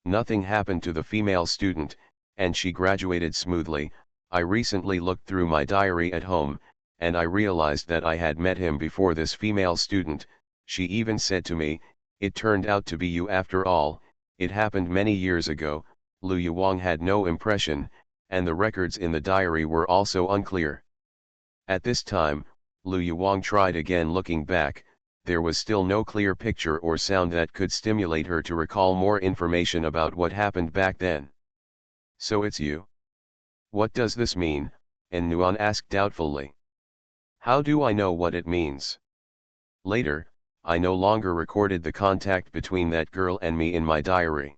Speaker 1: Nothing happened to the female student, and she graduated smoothly. I recently looked through my diary at home, and I realized that I had met him before this female student. She even said to me, it turned out to be you after all. It happened many years ago. Lu Yuang had no impression, and the records in the diary were also unclear. At this time, Lu Yuang tried again. Looking back, there was still no clear picture or sound that could stimulate her to recall more information about what happened back then. So it's you? What does this mean? And Nuan asked doubtfully. How do I know what it means? Later, I no longer recorded the contact between that girl and me in my diary.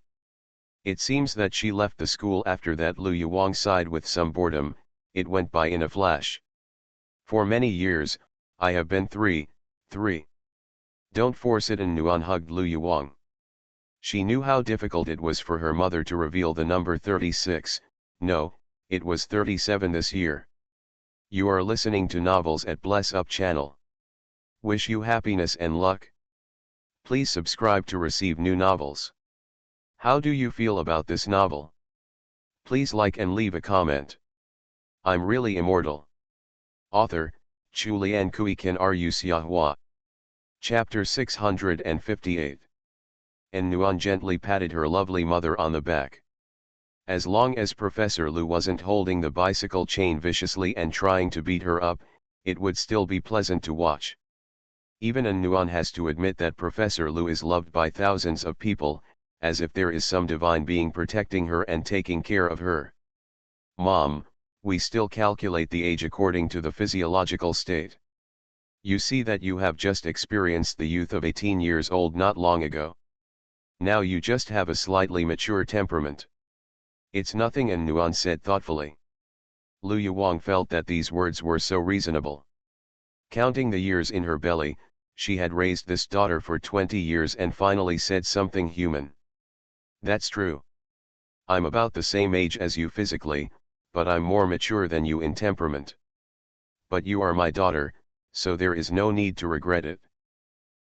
Speaker 1: It seems that she left the school after that. Lu Yuang sighed with some boredom. It went by in a flash. For many years, I have been three. Don't force it, and Nuan hugged Lu Yuang. She knew how difficult it was for her mother to reveal the number 36, no, it was 37 this year. You are listening to Novels at Bless Up channel. Wish you happiness and luck. Please subscribe to receive new novels. How do you feel about this novel? Please like and leave a comment. I'm really immortal. Author, Chulian Kui Kan Ru Xiahua. Chapter 658. And Nuan gently patted her lovely mother on the back. As long as Professor Lu wasn't holding the bicycle chain viciously and trying to beat her up, it would still be pleasant to watch. Even An Nuan has to admit that Professor Lu is loved by thousands of people, as if there is some divine being protecting her and taking care of her. Mom, we still calculate the age according to the physiological state. You see that you have just experienced the youth of 18 years old not long ago. Now you just have a slightly mature temperament. It's nothing, An Nuan said thoughtfully. Lu Yuang felt that these words were so reasonable. Counting the years in her belly, she had raised this daughter for 20 years and finally said something human. That's true. I'm about the same age as you physically, but I'm more mature than you in temperament. But you are my daughter, so there is no need to regret it.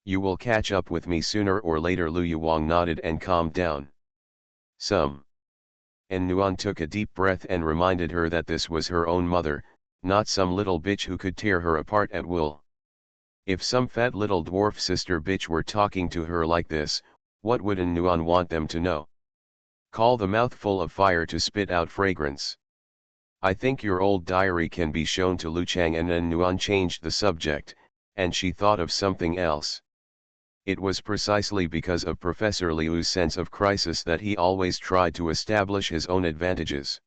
Speaker 1: You will catch up with me sooner or later. Lu Yuang nodded and calmed down. And Nuan took a deep breath and reminded her that this was her own mother, not some little bitch who could tear her apart at will. If some fat little dwarf sister bitch were talking to her like this, what would An Nuan want them to know? Call the mouthful of fire to spit out fragrance. I think your old diary can be shown to Lu Chang. And An Nuan changed the subject, and she thought of something else. It was precisely because of Professor Liu's sense of crisis that he always tried to establish his own advantages.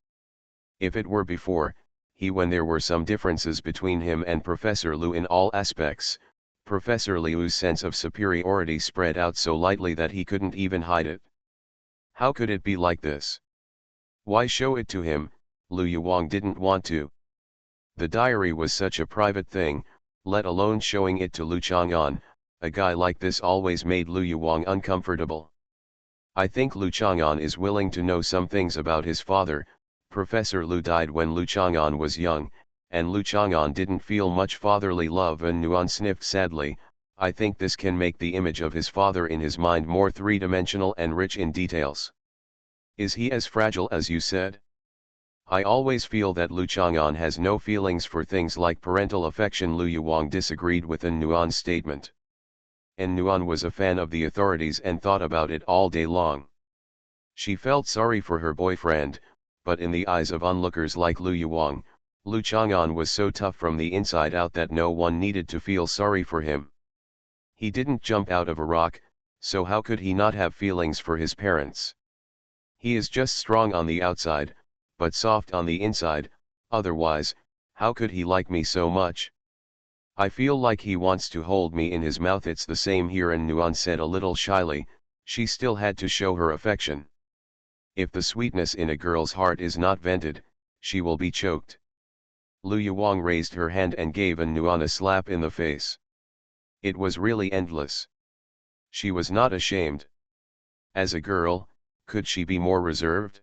Speaker 1: If it were before, when there were some differences between him and Professor Liu in all aspects, Professor Liu's sense of superiority spread out so lightly that he couldn't even hide it. How could it be like this? Why show it to him? Lu Yuang didn't want to. The diary was such a private thing, let alone showing it to Lu Chang'an. A guy like this always made Lu Yuang uncomfortable. I think Lu Chang'an is willing to know some things about his father. Professor Lu died when Lu Chang'an was young, and Lu Chang'an didn't feel much fatherly love. And Nuan sniffed sadly. I think this can make the image of his father in his mind more three-dimensional and rich in details. Is he as fragile as you said? I always feel that Lu Chang'an has no feelings for things like parental affection. Lu Yuang disagreed with An Nuan's statement. And Nuan was a fan of the authorities and thought about it all day long. She felt sorry for her boyfriend, but in the eyes of onlookers like Lu Yuang, Lu Chang'an was so tough from the inside out that no one needed to feel sorry for him. He didn't jump out of a rock, so how could he not have feelings for his parents? He is just strong on the outside, but soft on the inside. Otherwise, how could he like me so much? I feel like he wants to hold me in his mouth. It's the same here. And Nuan said a little shyly. She still had to show her affection. If the sweetness in a girl's heart is not vented, she will be choked. Lu Yuang raised her hand and gave An Nuan a slap in the face. It was really endless. She was not ashamed. As a girl, could she be more reserved?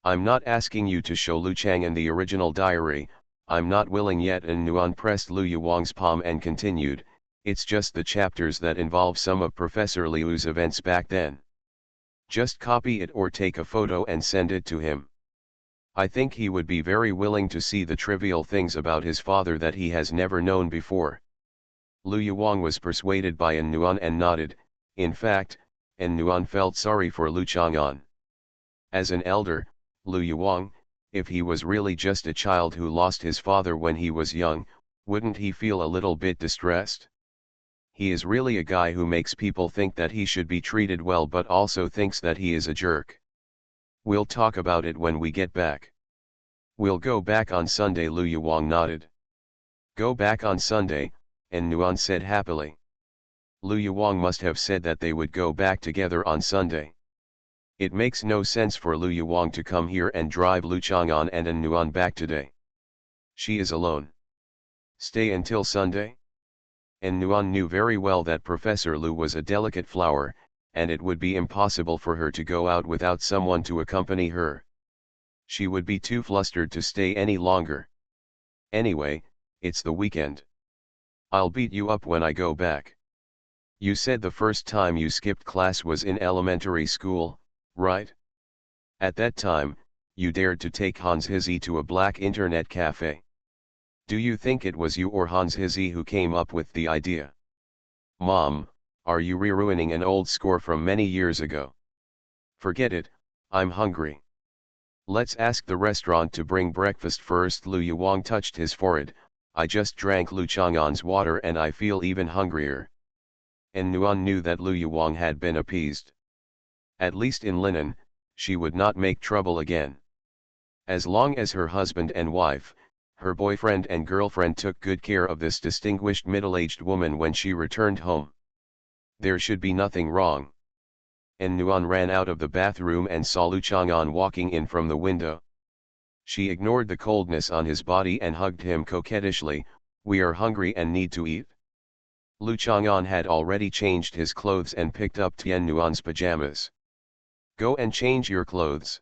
Speaker 1: I'm not asking you to show Lu Chang'an the original diary. I'm not willing yet. And Nuan pressed Lu Yuang's palm and continued, it's just the chapters that involve some of Professor Liu's events back then. Just copy it or take a photo and send it to him. I think he would be very willing to see the trivial things about his father that he has never known before. Lu Yuang was persuaded by An Nuan and nodded. In fact, An Nuan felt sorry for Lu Chang'an. As an elder, Lu Yuang, if he was really just a child who lost his father when he was young, wouldn't he feel a little bit distressed? He is really a guy who makes people think that he should be treated well but also thinks that he is a jerk. We'll talk about it when we get back. We'll go back on Sunday. Lu Yuang nodded. Go back on Sunday, and Nuan said happily. Lu Yuang must have said that they would go back together on Sunday. It makes no sense for Lu Yuang to come here and drive Lu Chang'an and An Nuan back today. She is alone. Stay until Sunday? And Nuan knew very well that Professor Lu was a delicate flower, and it would be impossible for her to go out without someone to accompany her. She would be too flustered to stay any longer. Anyway, it's the weekend. I'll beat you up when I go back. You said the first time you skipped class was in elementary school, right? At that time, you dared to take Hans Hizzy to a black internet cafe. Do you think it was you or Hans Hizzy who came up with the idea? Mom, are you re-ruining an old score from many years ago? Forget it, I'm hungry. Let's ask the restaurant to bring breakfast first. Lu Yuwang touched his forehead. I just drank Lu Chang'an's water and I feel even hungrier. And Nuan knew that Lu Yuwang had been appeased. At least in Linen, she would not make trouble again. As long as her husband and wife, her boyfriend and girlfriend took good care of this distinguished middle-aged woman when she returned home, there should be nothing wrong. And Nuan ran out of the bathroom and saw Lu Chang'an walking in from the window. She ignored the coldness on his body and hugged him coquettishly. We are hungry and need to eat. Lu Chang'an had already changed his clothes and picked up Tian Nuan's pajamas. Go and change your clothes.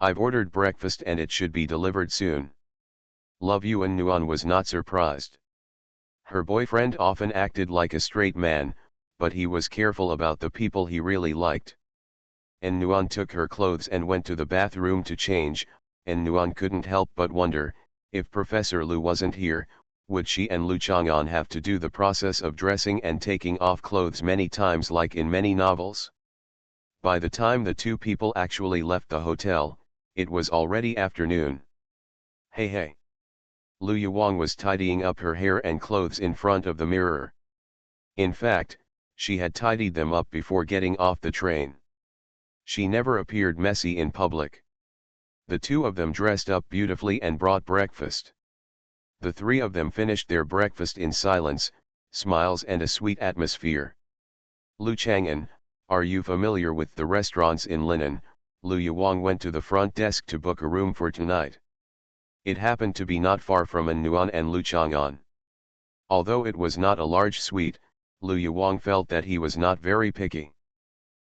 Speaker 1: I've ordered breakfast and it should be delivered soon. Love you. And Nuan was not surprised. Her boyfriend often acted like a straight man, but he was careful about the people he really liked. And Nuan took her clothes and went to the bathroom to change, and Nuan couldn't help but wonder, if Professor Lu wasn't here, would she and Lu Chang'an have to do the process of dressing and taking off clothes many times like in many novels? By the time the two people actually left the hotel, it was already afternoon. Hey. Lu Yuwang was tidying up her hair and clothes in front of the mirror. In fact, she had tidied them up before getting off the train. She never appeared messy in public. The two of them dressed up beautifully and brought breakfast. The three of them finished their breakfast in silence, smiles and a sweet atmosphere. Lu Chang'an, are you familiar with the restaurants in Linen? Lu Yuwang went to the front desk to book a room for tonight. It happened to be not far from An Nuan and Lu Chang'an. Although it was not a large suite, Lu Yuwang felt that he was not very picky.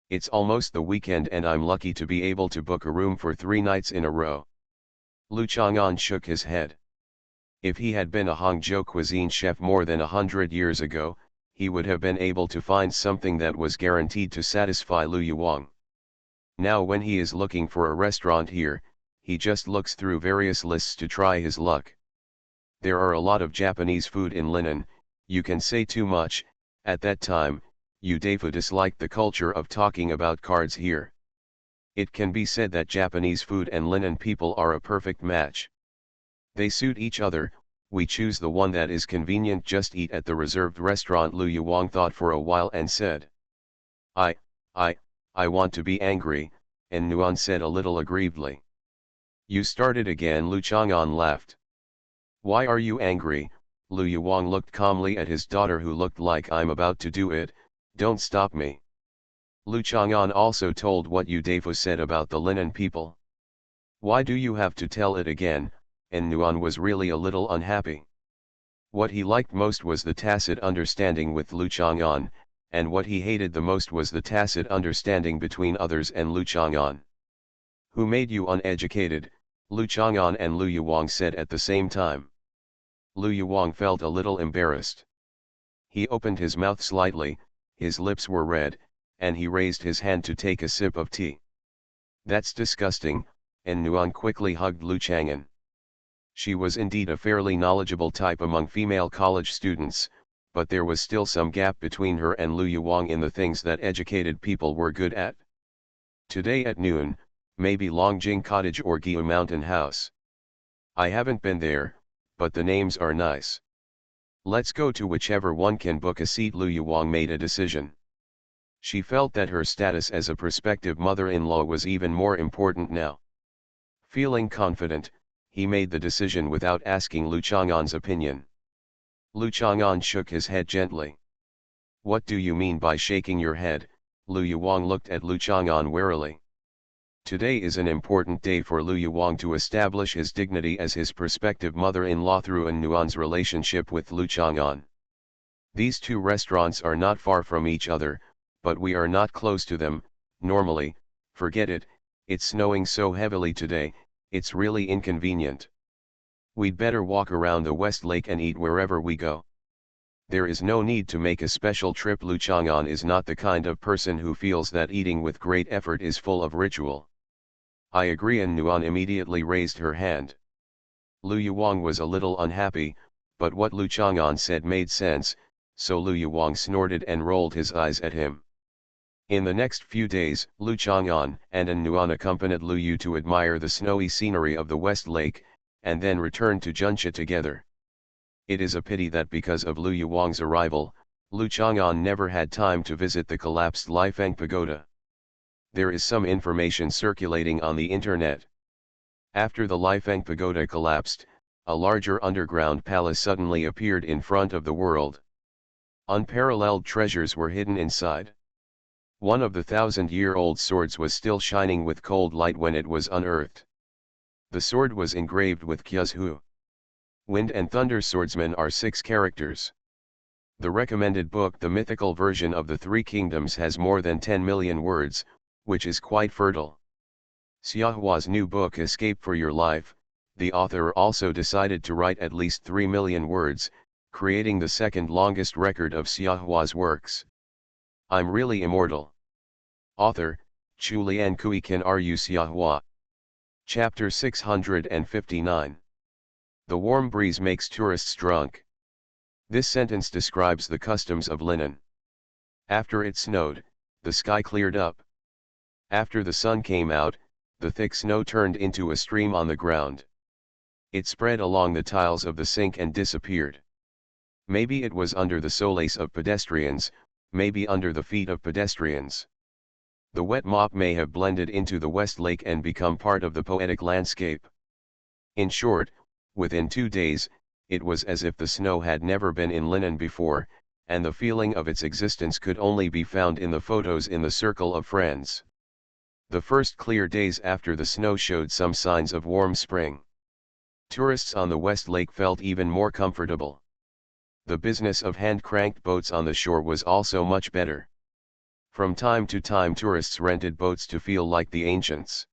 Speaker 1: It's almost the weekend and I'm lucky to be able to book a room for 3 nights in a row. Lu Chang'an shook his head. If he had been a Hangzhou cuisine chef more than 100 years ago, he would have been able to find something that was guaranteed to satisfy Lu Yuwang. Now when he is looking for a restaurant here, he just looks through various lists to try his luck. There are a lot of Japanese food in Linen. You can say too much. At that time, Yu Daifu disliked the culture of talking about cards here. It can be said that Japanese food and Linen people are a perfect match. They suit each other. We choose the one that is convenient. Just eat at the reserved restaurant. Lu Yuwang thought for a while and said, I want to be angry, and Nuan said a little aggrievedly. You started again. Lu Chang'an laughed. Why are you angry? Lu Yuwang looked calmly at his daughter who looked like I'm about to do it. Don't stop me. Lu Chang'an also told what Yu Daifu said about the Linen people. Why do you have to tell it again? And Nuan was really a little unhappy. What he liked most was the tacit understanding with Lu Chang'an, and what he hated the most was the tacit understanding between others and Lu Chang'an. Who made you uneducated? Lu Chang'an and Lu Yuwang said at the same time. Lu Yuwang felt a little embarrassed. He opened his mouth slightly, his lips were red, and he raised his hand to take a sip of tea. That's disgusting, and Nuan quickly hugged Lu Chang'an. She was indeed a fairly knowledgeable type among female college students, but there was still some gap between her and Lu Yuwang in the things that educated people were good at. Today at noon, maybe Longjing Cottage or Guiu Mountain House. I haven't been there, but the names are nice. Let's go to whichever one can book a seat. Lu Yuwang made a decision. She felt that her status as a prospective mother-in-law was even more important now. Feeling confident, he made the decision without asking Lu Chang'an's opinion. Lu Chang'an shook his head gently. What do you mean by shaking your head? Lu Yuwang looked at Lu Chang'an warily. Today is an important day for Lu Yuwang to establish his dignity as his prospective mother-in-law through An Nuan's relationship with Lu Chang'an. These two restaurants are not far from each other, but we are not close to them. Normally, forget it, it's snowing so heavily today, it's really inconvenient. We'd better walk around the West Lake and eat wherever we go. There is no need to make a special trip. Lu Chang'an is not the kind of person who feels that eating with great effort is full of ritual. I agree, and Nuan immediately raised her hand. Lu Yuwang was a little unhappy, but what Lu Chang'an said made sense, so Lu Yuwang snorted and rolled his eyes at him. In the next few days, Lu Chang'an and Nuan accompanied Lu Yu to admire the snowy scenery of the West Lake, and then returned to Junxia together. It is a pity that because of Lu Yuwang's arrival, Lu Chang'an never had time to visit the collapsed Lifeng Pagoda. There is some information circulating on the internet. After the Lifeng Pagoda collapsed, a larger underground palace suddenly appeared in front of the world. Unparalleled treasures were hidden inside. One of the 1,000-year-old swords was still shining with cold light when it was unearthed. The sword was engraved with Kyuz Hu. Wind and Thunder Swordsman are 6 characters. The recommended book, the mythical version of the Three Kingdoms, has more than 10 million words, which is quite fertile. Xiaohua's new book, Escape for Your Life, the author also decided to write at least 3 million words, creating the second longest record of Xiaohua's works. I'm really immortal. Author, Chu Lian Kui Can Ru Xiahua. Chapter 659. The warm breeze makes tourists drunk. This sentence describes the customs of Linen. After it snowed, the sky cleared up. After the sun came out, the thick snow turned into a stream on the ground. It spread along the tiles of the sink and disappeared. Maybe it was under the soles of pedestrians, maybe under the feet of pedestrians. The wet mop may have blended into the West Lake and become part of the poetic landscape. In short, within 2 days, it was as if the snow had never been in Linen before, and the feeling of its existence could only be found in the photos in the circle of friends. The first clear days after the snow showed some signs of warm spring. Tourists on the West Lake felt even more comfortable. The business of hand-cranked boats on the shore was also much better. From time to time tourists rented boats to feel like the ancients.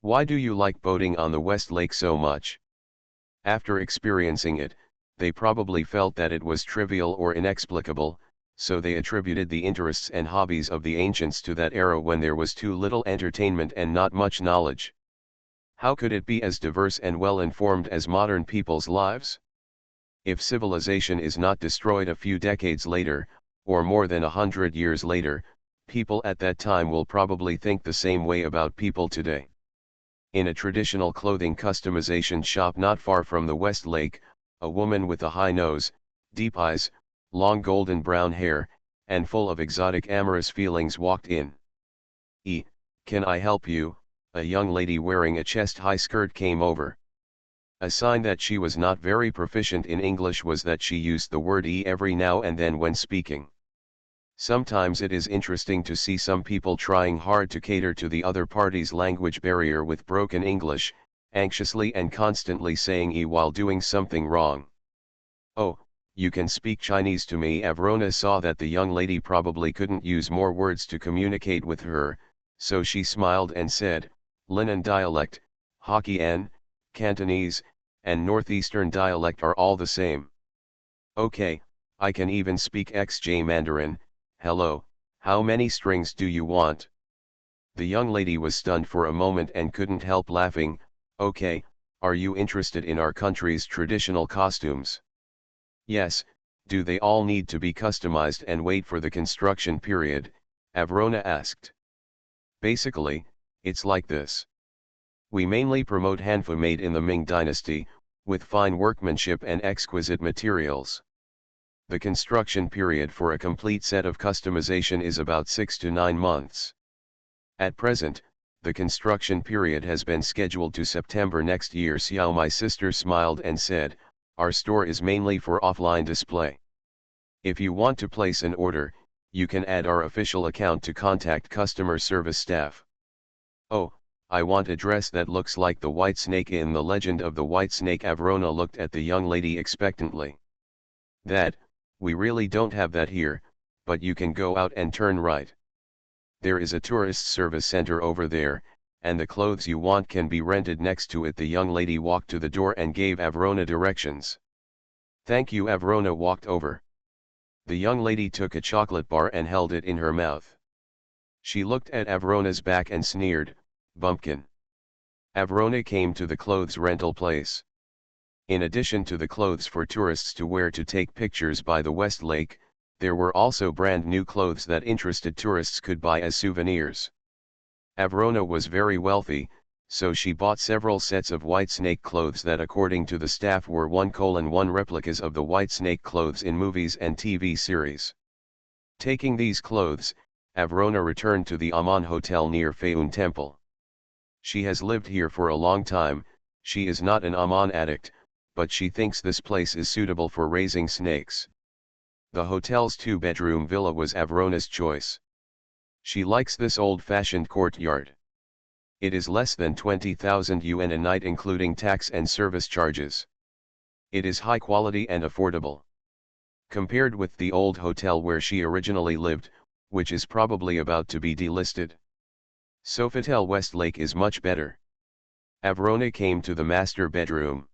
Speaker 1: Why do you like boating on the West Lake so much? After experiencing it, they probably felt that it was trivial or inexplicable, so they attributed the interests and hobbies of the ancients to that era when there was too little entertainment and not much knowledge. How could it be as diverse and well-informed as modern people's lives? If civilization is not destroyed a few decades later, or more than 100 years later, people at that time will probably think the same way about people today. In a traditional clothing customization shop not far from the West Lake, a woman with a high nose, deep eyes, long golden brown hair, and full of exotic amorous feelings walked in. Can I help you? A young lady wearing a chest-high skirt came over. A sign that she was not very proficient in English was that she used the word every now and then when speaking. Sometimes it is interesting to see some people trying hard to cater to the other party's language barrier with broken English, anxiously and constantly saying while doing something wrong. Oh, you can speak Chinese to me. Avrona saw that the young lady probably couldn't use more words to communicate with her, so she smiled and said, Linen dialect, Hokkien, Cantonese, and Northeastern dialect are all the same. Okay, I can even speak XJ Mandarin. Hello, how many strings do you want? The young lady was stunned for a moment and couldn't help laughing. Okay, are you interested in our country's traditional costumes? Yes, do they all need to be customized and wait for the construction period? Avrona asked. Basically, it's like this. We mainly promote hanfu made in the Ming Dynasty, with fine workmanship and exquisite materials. The construction period for a complete set of customization is about 6 to 9 months. At present, the construction period has been scheduled to September next year. Xiao, my sister, smiled and said, our store is mainly for offline display. If you want to place an order, you can add our official account to contact customer service staff. Oh, I want a dress that looks like the white snake in the Legend of the White Snake. Avrona looked at the young lady expectantly. That, We really don't have that here, but you can go out and turn right. There is a tourist service center over there, and the clothes you want can be rented next to it. The young lady walked to the door and gave Avrona directions. Thank you. Avrona walked over. The young lady took a chocolate bar and held it in her mouth. She looked at Avrona's back and sneered, "Bumpkin." Avrona came to the clothes rental place. In addition to the clothes for tourists to wear to take pictures by the West Lake, there were also brand new clothes that interested tourists could buy as souvenirs. Avrona was very wealthy, so she bought several sets of white snake clothes that according to the staff were 1:1 replicas of the white snake clothes in movies and TV series. Taking these clothes, Avrona returned to the Aman Hotel near Fayoum Temple. She has lived here for a long time. She is not an Aman addict, but she thinks this place is suitable for raising snakes. The hotel's 2-bedroom villa was Avrona's choice. She likes this old-fashioned courtyard. It is less than 20,000 yuan a night including tax and service charges. It is high quality and affordable. Compared with the old hotel where she originally lived, which is probably about to be delisted. Sofitel Westlake is much better. Avrona came to the master bedroom.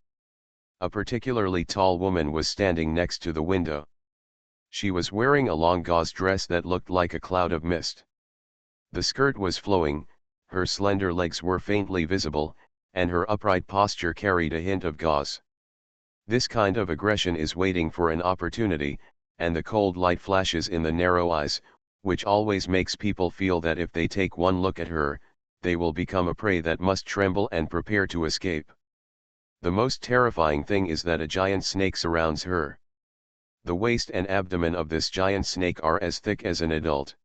Speaker 1: A particularly tall woman was standing next to the window. She was wearing a long gauze dress that looked like a cloud of mist. The skirt was flowing, her slender legs were faintly visible, and her upright posture carried a hint of gauze. This kind of aggression is waiting for an opportunity, and the cold light flashes in the narrow eyes, which always makes people feel that if they take one look at her, they will become a prey that must tremble and prepare to escape. The most terrifying thing is that a giant snake surrounds her. The waist and abdomen of this giant snake are as thick as an adult.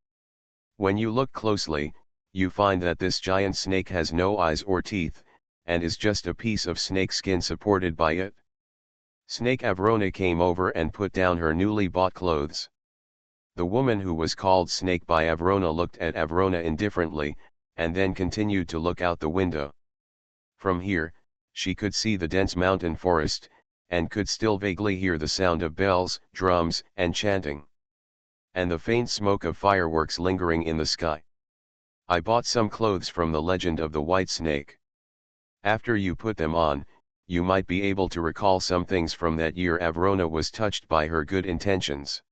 Speaker 1: When you look closely, you find that this giant snake has no eyes or teeth, and is just a piece of snake skin supported by it. Snake Avrona came over and put down her newly bought clothes. The woman who was called Snake by Avrona looked at Avrona indifferently, and then continued to look out the window. From here, she could see the dense mountain forest, and could still vaguely hear the sound of bells, drums, and chanting. And the faint smoke of fireworks lingering in the sky. I bought some clothes from the Legend of the White Snake. After you put them on, you might be able to recall some things from that year. Avrona was touched by her good intentions.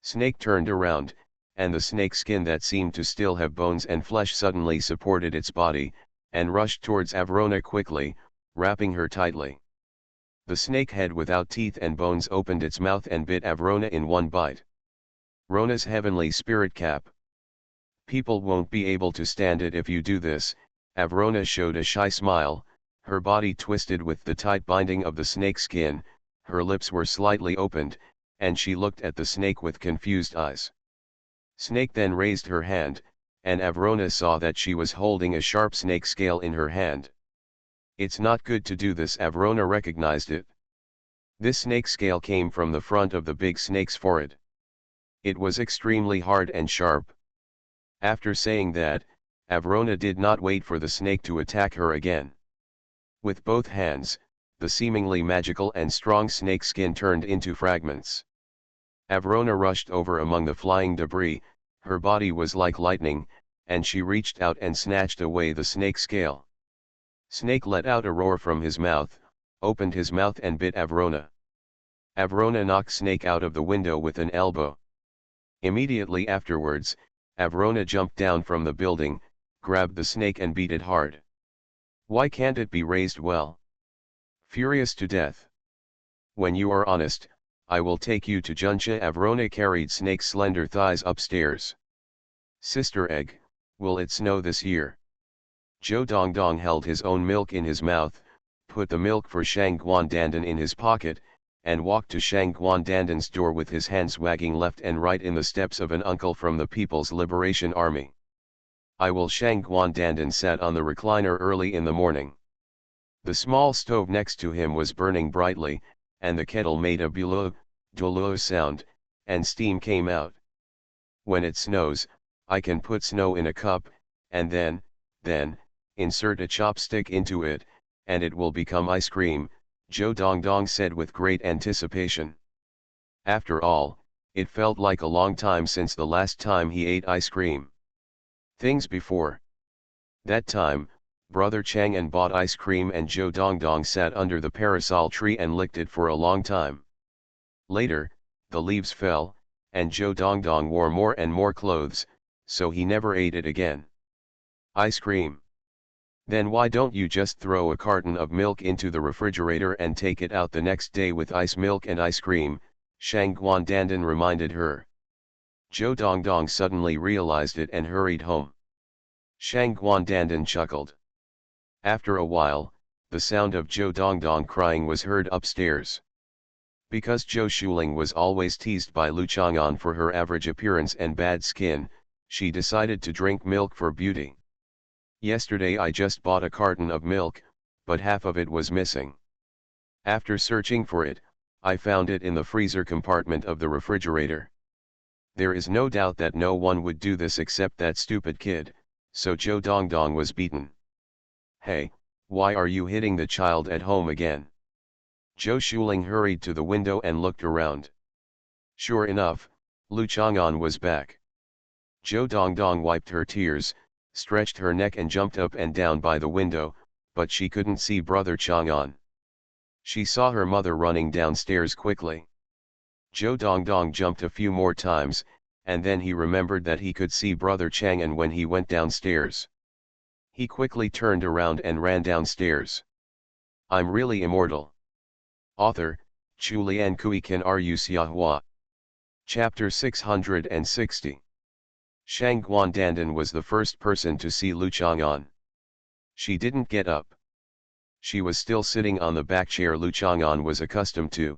Speaker 1: Snake turned around, and the snake skin that seemed to still have bones and flesh suddenly supported its body, and rushed towards Avrona quickly, wrapping her tightly. The snake head without teeth and bones opened its mouth and bit Avrona in one bite. Rona's heavenly spirit cap. People won't be able to stand it if you do this. Avrona showed a shy smile, her body twisted with the tight binding of the snake skin, her lips were slightly opened, and she looked at the snake with confused eyes. Snake then raised her hand, and Avrona saw that she was holding a sharp snake scale in her hand. It's not good to do this. Avrona recognized it. This snake scale came from the front of the big snake's forehead. It was extremely hard and sharp. After saying that, Avrona did not wait for the snake to attack her again. With both hands, the seemingly magical and strong snake skin turned into fragments. Avrona rushed over among the flying debris, her body was like lightning, and she reached out and snatched away the snake scale. Snake let out a roar from his mouth, opened his mouth and bit Avrona. Avrona knocked Snake out of the window with an elbow. Immediately afterwards, Avrona jumped down from the building, grabbed the snake and beat it hard. Why can't it be raised well? Furious to death. When you are honest, I will take you to Juncha. Avrona carried Snake's slender thighs upstairs. Sister Egg, will it snow this year? Zhou Dongdong held his own milk in his mouth, put the milk for Shang Guandandan in his pocket, and walked to Shang Guandandan's door with his hands wagging left and right in the steps of an uncle from the People's Liberation Army. I will. Shang Guandandan sat on the recliner early in the morning. The small stove next to him was burning brightly, and the kettle made a bulu sound, and steam came out. When it snows, I can put snow in a cup, and then, insert a chopstick into it, and it will become ice cream, Zhou Dongdong said with great anticipation. After all, it felt like a long time since the last time he ate ice cream. Things before that time, Brother Chang'an bought ice cream and Zhou Dongdong sat under the parasol tree and licked it for a long time. Later, the leaves fell, and Zhou Dongdong wore more and more clothes, so he never ate it again. Ice cream. Then why don't you just throw a carton of milk into the refrigerator and take it out the next day with ice milk and ice cream, Shang Guandandan reminded her. Zhou Dongdong suddenly realized it and hurried home. Shang Guandandan chuckled. After a while, the sound of Zhou Dongdong crying was heard upstairs. Because Zhou Shuling was always teased by Lu Chang'an for her average appearance and bad skin, she decided to drink milk for beauty. Yesterday I just bought a carton of milk, but half of it was missing. After searching for it, I found it in the freezer compartment of the refrigerator. There is no doubt that no one would do this except that stupid kid, so Zhou Dongdong was beaten. Hey, why are you hitting the child at home again? Zhou Shuling hurried to the window and looked around. Sure enough, Lu Chang'an was back. Zhou Dongdong wiped her tears, stretched her neck and jumped up and down by the window, but she couldn't see Brother Chang'an. She saw her mother running downstairs quickly. Zhou Dongdong jumped a few more times, and then he remembered that he could see Brother Chang'an when he went downstairs. He quickly turned around and ran downstairs. I'm really immortal. Author, Chu Lian Kui Kan Ru Xiahua. Chapter 660. Shang Guandandan was the first person to see Lu Chang'an. She didn't get up. She was still sitting on the back chair Lu Chang'an was accustomed to.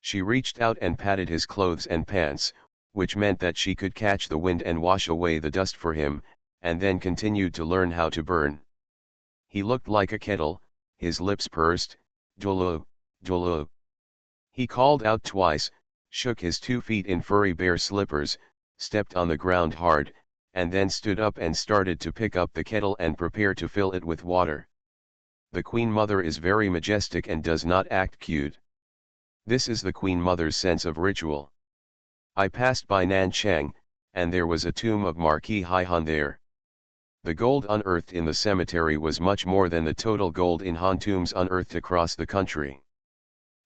Speaker 1: She reached out and patted his clothes and pants, which meant that she could catch the wind and wash away the dust for him, and then continued to learn how to burn. He looked like a kettle, his lips pursed, "Dolo, Dolo." He called out twice, shook his 2 feet in furry bear slippers, stepped on the ground hard, and then stood up and started to pick up the kettle and prepare to fill it with water. The Queen Mother is very majestic and does not act cute. This is the Queen Mother's sense of ritual. I passed by Nanchang, and there was a tomb of Marquis Haihan there. The gold unearthed in the cemetery was much more than the total gold in Han tombs unearthed across the country.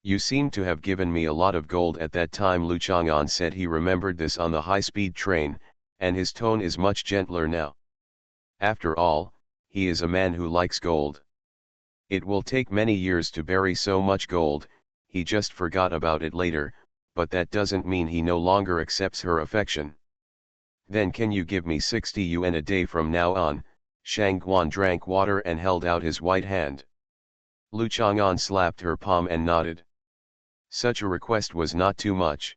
Speaker 1: You seem to have given me a lot of gold at that time, Lu Chang'an said. He remembered this on the high-speed train, and his tone is much gentler now. After all, he is a man who likes gold. It will take many years to bury so much gold, he just forgot about it later, but that doesn't mean he no longer accepts her affection. Then can you give me 60 yuan a day from now on? Shang Guan drank water and held out his white hand. Lu Chang'an slapped her palm and nodded. Such a request was not too much.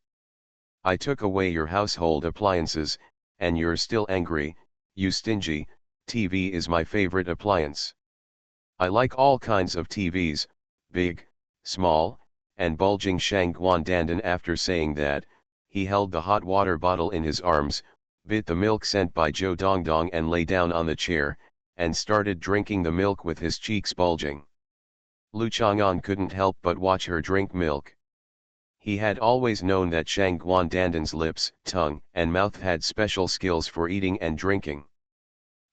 Speaker 1: I took away your household appliances, and you're still angry, you stingy. TV is my favorite appliance. I like all kinds of TVs, big, small, and bulging. Shang Guandandan, after saying that, he held the hot water bottle in his arms, bit the milk sent by Zhou Dongdong and lay down on the chair, and started drinking the milk with his cheeks bulging. Lu Chang'an couldn't help but watch her drink milk. He had always known that Shang Guandandan's lips, tongue, and mouth had special skills for eating and drinking.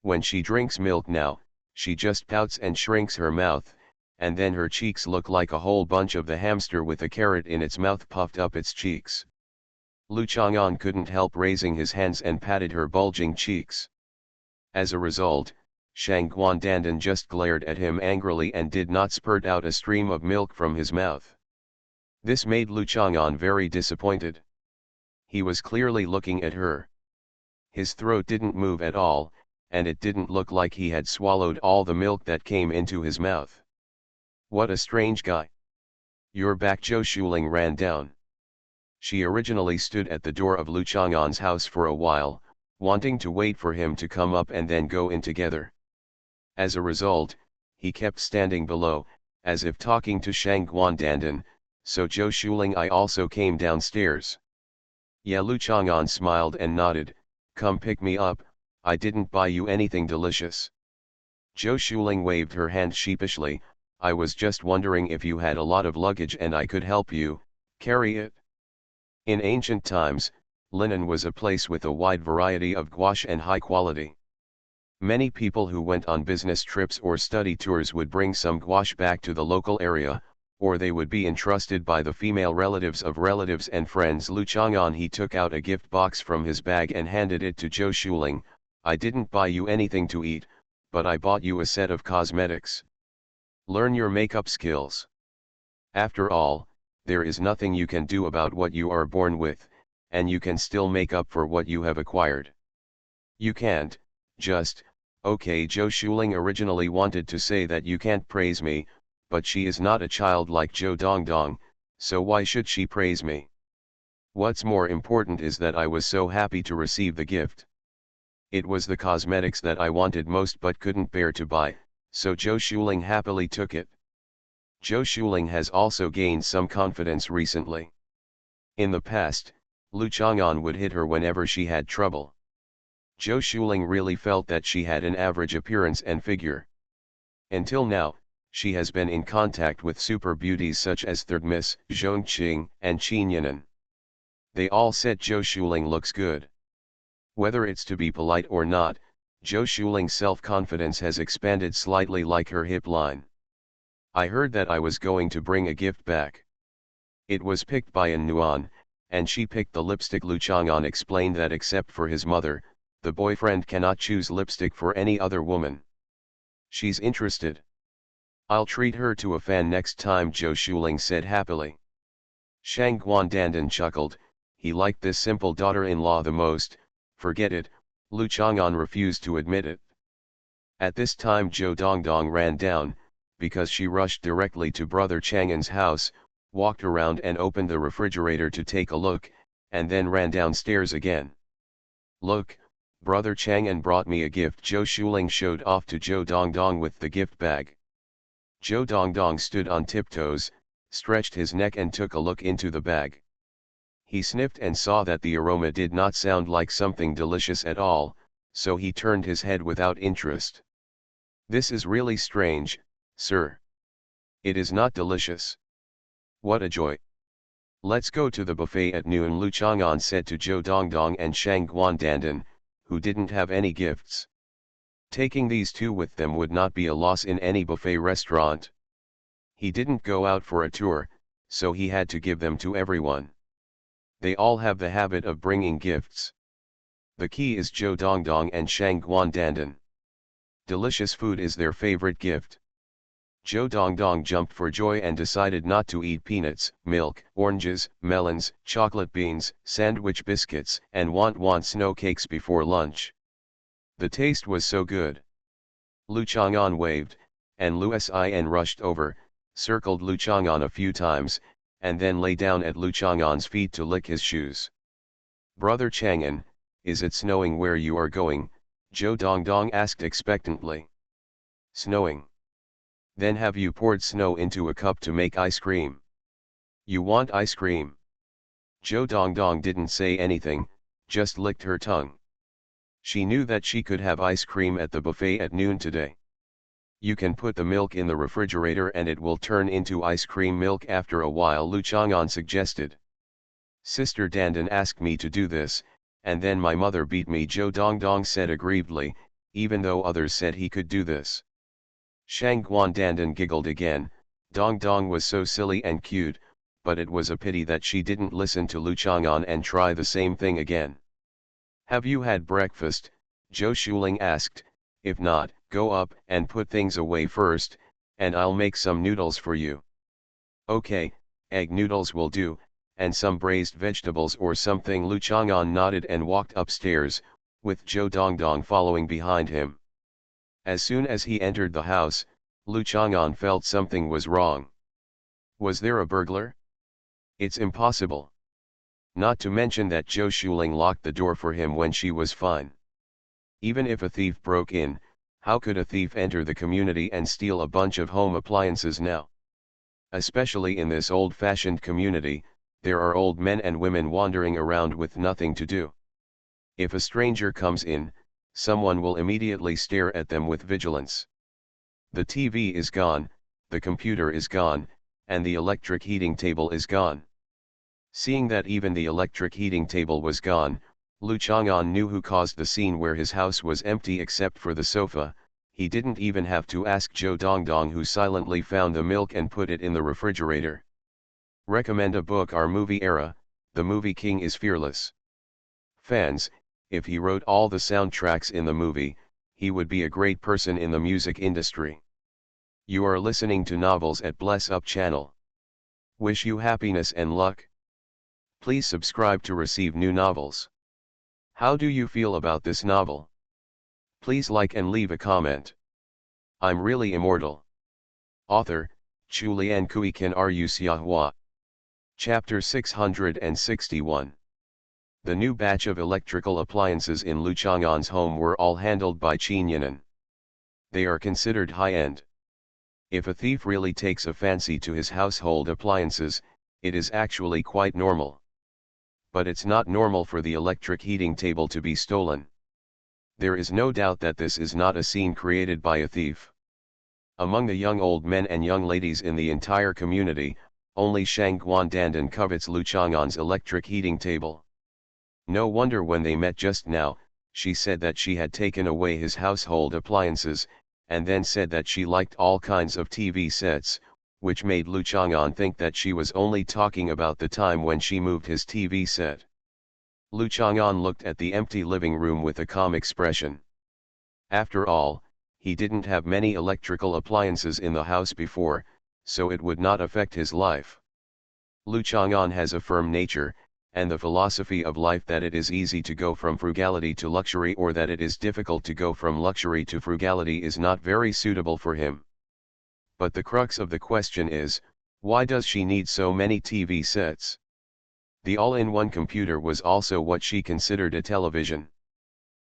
Speaker 1: When she drinks milk now, she just pouts and shrinks her mouth, and then her cheeks look like a whole bunch of the hamster with a carrot in its mouth puffed up its cheeks. Lu Chang'an couldn't help raising his hands and patted her bulging cheeks. As a result, Shang Guandandan just glared at him angrily and did not spurt out a stream of milk from his mouth. This made Lu Chang'an very disappointed. He was clearly looking at her. His throat didn't move at all, and it didn't look like he had swallowed all the milk that came into his mouth. What a strange guy. You're back. Zhou Shuling ran down. She originally stood at the door of Lu Chang'an's house for a while, wanting to wait for him to come up and then go in together. As a result, he kept standing below, as if talking to Shang Guandandan, so Zhou Shuling I also came downstairs. Yeah, Lu Chang'an smiled and nodded, come pick me up, I didn't buy you anything delicious. Zhou Shuling waved her hand sheepishly, I was just wondering if you had a lot of luggage and I could help you carry it. In ancient times, linen was a place with a wide variety of gouache and high quality. Many people who went on business trips or study tours would bring some gouache back to the local area, or they would be entrusted by the female relatives of relatives and friends. Lu Chang'an he took out a gift box from his bag and handed it to Zhou Shuling. I didn't buy you anything to eat, but I bought you a set of cosmetics. Learn your makeup skills. After all, there is nothing you can do about what you are born with, and you can still make up for what you have acquired. You can't, just, okay. Zhou Shuling originally wanted to say that you can't praise me, but she is not a child like Zhou Dongdong, so why should she praise me? What's more important is that I was so happy to receive the gift. It was the cosmetics that I wanted most but couldn't bear to buy, so Zhou Shuling happily took it. Zhou Shuling has also gained some confidence recently. In the past, Lu Chang'an would hit her whenever she had trouble. Zhou Shuling really felt that she had an average appearance and figure. Until now, she has been in contact with super beauties such as Third Miss, Zhong Qing, and Qin Yinan. They all said Zhou Shuling looks good. Whether it's to be polite or not, Zhou Shuling's self-confidence has expanded slightly like her hip line. I heard that I was going to bring a gift back. It was picked by An Nuan, and she picked the lipstick. Lu Chang'an explained that except for his mother, the boyfriend cannot choose lipstick for any other woman. She's interested. I'll treat her to a fan next time, Zhou Shuling said happily. Shang Guandandan chuckled, he liked this simple daughter-in-law the most. Forget it, Lu Chang'an refused to admit it. At this time Zhou Dongdong ran down, because she rushed directly to Brother Chang'an's house, walked around and opened the refrigerator to take a look, and then ran downstairs again. Look, Brother Chang'an brought me a gift. Zhou Shuling showed off to Zhou Dongdong with the gift bag. Zhou Dongdong stood on tiptoes, stretched his neck and took a look into the bag. He sniffed and saw that the aroma did not sound like something delicious at all, so he turned his head without interest. This is really strange, sir. It is not delicious. What a joy. Let's go to the buffet at noon, Lu Chang'an said to Zhou Dongdong and Shang Guandandan, who didn't have any gifts. Taking these two with them would not be a loss in any buffet restaurant. He didn't go out for a tour, so he had to give them to everyone. They all have the habit of bringing gifts. The key is Zhou Dongdong and Shang Guandandan. Delicious food is their favorite gift. Zhou Dongdong jumped for joy and decided not to eat peanuts, milk, oranges, melons, chocolate beans, sandwich biscuits, and want snow cakes before lunch. The taste was so good. Lu Chang'an waved, and Lu Sin rushed over, circled Lu Chang'an a few times, and then lay down at Lu Chang'an's feet to lick his shoes. Brother Chang'an, is it snowing where you are going? Zhou Dongdong asked expectantly. Snowing. Then have you poured snow into a cup to make ice cream? You want ice cream? Zhou Dongdong didn't say anything, just licked her tongue. She knew that she could have ice cream at the buffet at noon today. You can put the milk in the refrigerator and it will turn into ice cream milk after a while, Lu Chang'an suggested. Sister Dandan asked me to do this, and then my mother beat me, Zhou Dongdong said aggrievedly, even though others said he could do this. Shang Guandandan giggled again. Dongdong was so silly and cute, but it was a pity that she didn't listen to Lu Chang'an and try the same thing again. Have you had breakfast? Zhou Shuling asked. If not, go up and put things away first, and I'll make some noodles for you. Okay, egg noodles will do, and some braised vegetables or something. Lu Chang'an nodded and walked upstairs, with Zhou Dongdong following behind him. As soon as he entered the house, Lu Chang'an felt something was wrong. Was there a burglar? It's impossible. Not to mention that Zhou Shuling locked the door for him when she was fine. Even if a thief broke in, how could a thief enter the community and steal a bunch of home appliances now? Especially in this old-fashioned community, there are old men and women wandering around with nothing to do. If a stranger comes in, someone will immediately stare at them with vigilance. The TV is gone, the computer is gone, and the electric heating table is gone. Seeing that even the electric heating table was gone, Lu Chang'an knew who caused the scene where his house was empty except for the sofa. He didn't even have to ask Zhou Dongdong, who silently found the milk and put it in the refrigerator. Recommend a book or movie era. The movie King is fearless. Fans, if he wrote all the soundtracks in the movie, he would be a great person in the music industry. You are listening to Novels at Bless Up channel. Wish you happiness and luck. Please subscribe to receive new novels. How do you feel about this novel? Please like and leave a comment. I'm really immortal. Author, Chu Lian Kui Kan Ru Xiahua. Chapter 661. The new batch of electrical appliances in Lu Chang'an's home were all handled by Qin Yinan. They are considered high-end. If a thief really takes a fancy to his household appliances, it is actually quite normal. But it's not normal for the electric heating table to be stolen. There is no doubt that this is not a scene created by a thief. Among the young old men and young ladies in the entire community, only Shang Guandandan covets Lu Chang'an's electric heating table. No wonder when they met just now, she said that she had taken away his household appliances, and then said that she liked all kinds of TV sets, which made Lu Chang'an think that she was only talking about the time when she moved his TV set. Lu Chang'an looked at the empty living room with a calm expression. After all, he didn't have many electrical appliances in the house before, so it would not affect his life. Lu Chang'an has a firm nature, and the philosophy of life that it is easy to go from frugality to luxury or that it is difficult to go from luxury to frugality is not very suitable for him. But the crux of the question is, why does she need so many TV sets? The all-in-one computer was also what she considered a television.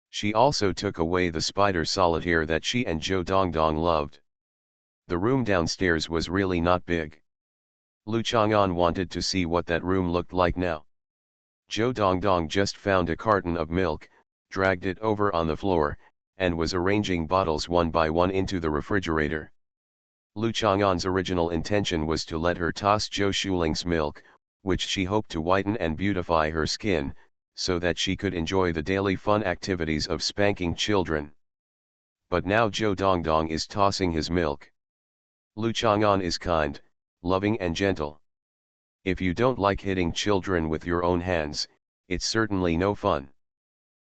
Speaker 1: She also took away the spider solitaire that she and Zhou Dongdong loved. The room downstairs was really not big. Lu Chang'an wanted to see what that room looked like now. Zhou Dongdong just found a carton of milk, dragged it over on the floor, and was arranging bottles one by one into the refrigerator. Lu Chang'an's original intention was to let her toss Zhou Shuling's milk, which she hoped to whiten and beautify her skin, so that she could enjoy the daily fun activities of spanking children. But now Zhou Dongdong is tossing his milk. Lu Chang'an is kind, loving and gentle. If you don't like hitting children with your own hands, it's certainly no fun.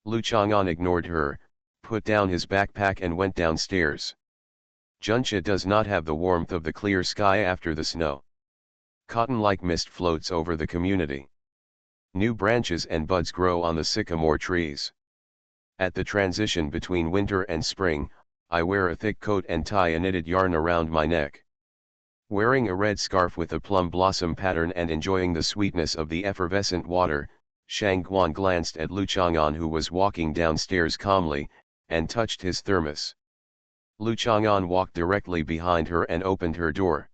Speaker 1: Lu Chang'an ignored her, put down his backpack and went downstairs. Junxia does not have the warmth of the clear sky after the snow. Cotton-like mist floats over the community. New branches and buds grow on the sycamore trees. At the transition between winter and spring, I wear a thick coat and tie a knitted yarn around my neck. Wearing a red scarf with a plum blossom pattern and enjoying the sweetness of the effervescent water, Shang Guan glanced at Lu Chang'an, who was walking downstairs calmly, and touched his thermos. Lu Chang'an walked directly behind her and opened her door.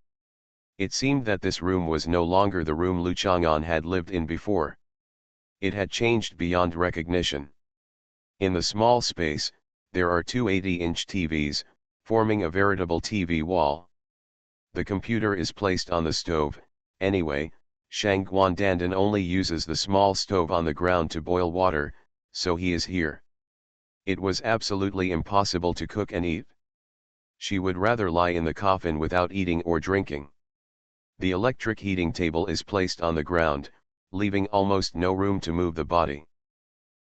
Speaker 1: It seemed that this room was no longer the room Lu Chang'an had lived in before. It had changed beyond recognition. In the small space, there are two 80-inch TVs, forming a veritable TV wall. The computer is placed on the stove. Anyway, Shang Guandandan only uses the small stove on the ground to boil water, so he is here. It was absolutely impossible to cook and eat. She would rather lie in the coffin without eating or drinking. The electric heating table is placed on the ground, leaving almost no room to move the body.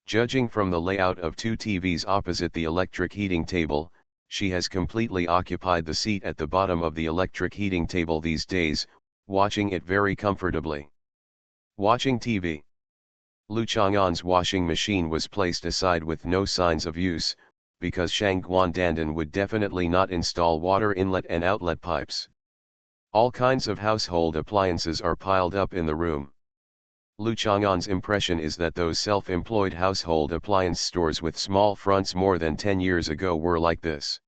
Speaker 1: Judging from the layout of two TVs opposite the electric heating table, she has completely occupied the seat at the bottom of the electric heating table these days, watching it very comfortably. Watching TV. Lu Chang'an's washing machine was placed aside with no signs of use, because Shang Guandandan would definitely not install water inlet and outlet pipes. All kinds of household appliances are piled up in the room. Lu Chang'an's impression is that those self-employed household appliance stores with small fronts more than 10 years ago were like this.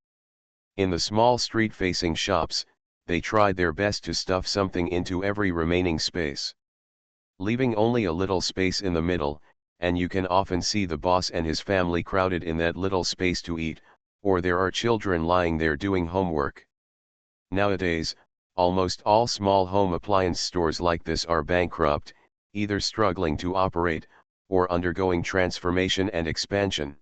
Speaker 1: In the small street-facing shops, they tried their best to stuff something into every remaining space, leaving only a little space in the middle, and you can often see the boss and his family crowded in that little space to eat, or there are children lying there doing homework. Nowadays, almost all small home appliance stores like this are bankrupt, either struggling to operate, or undergoing transformation and expansion.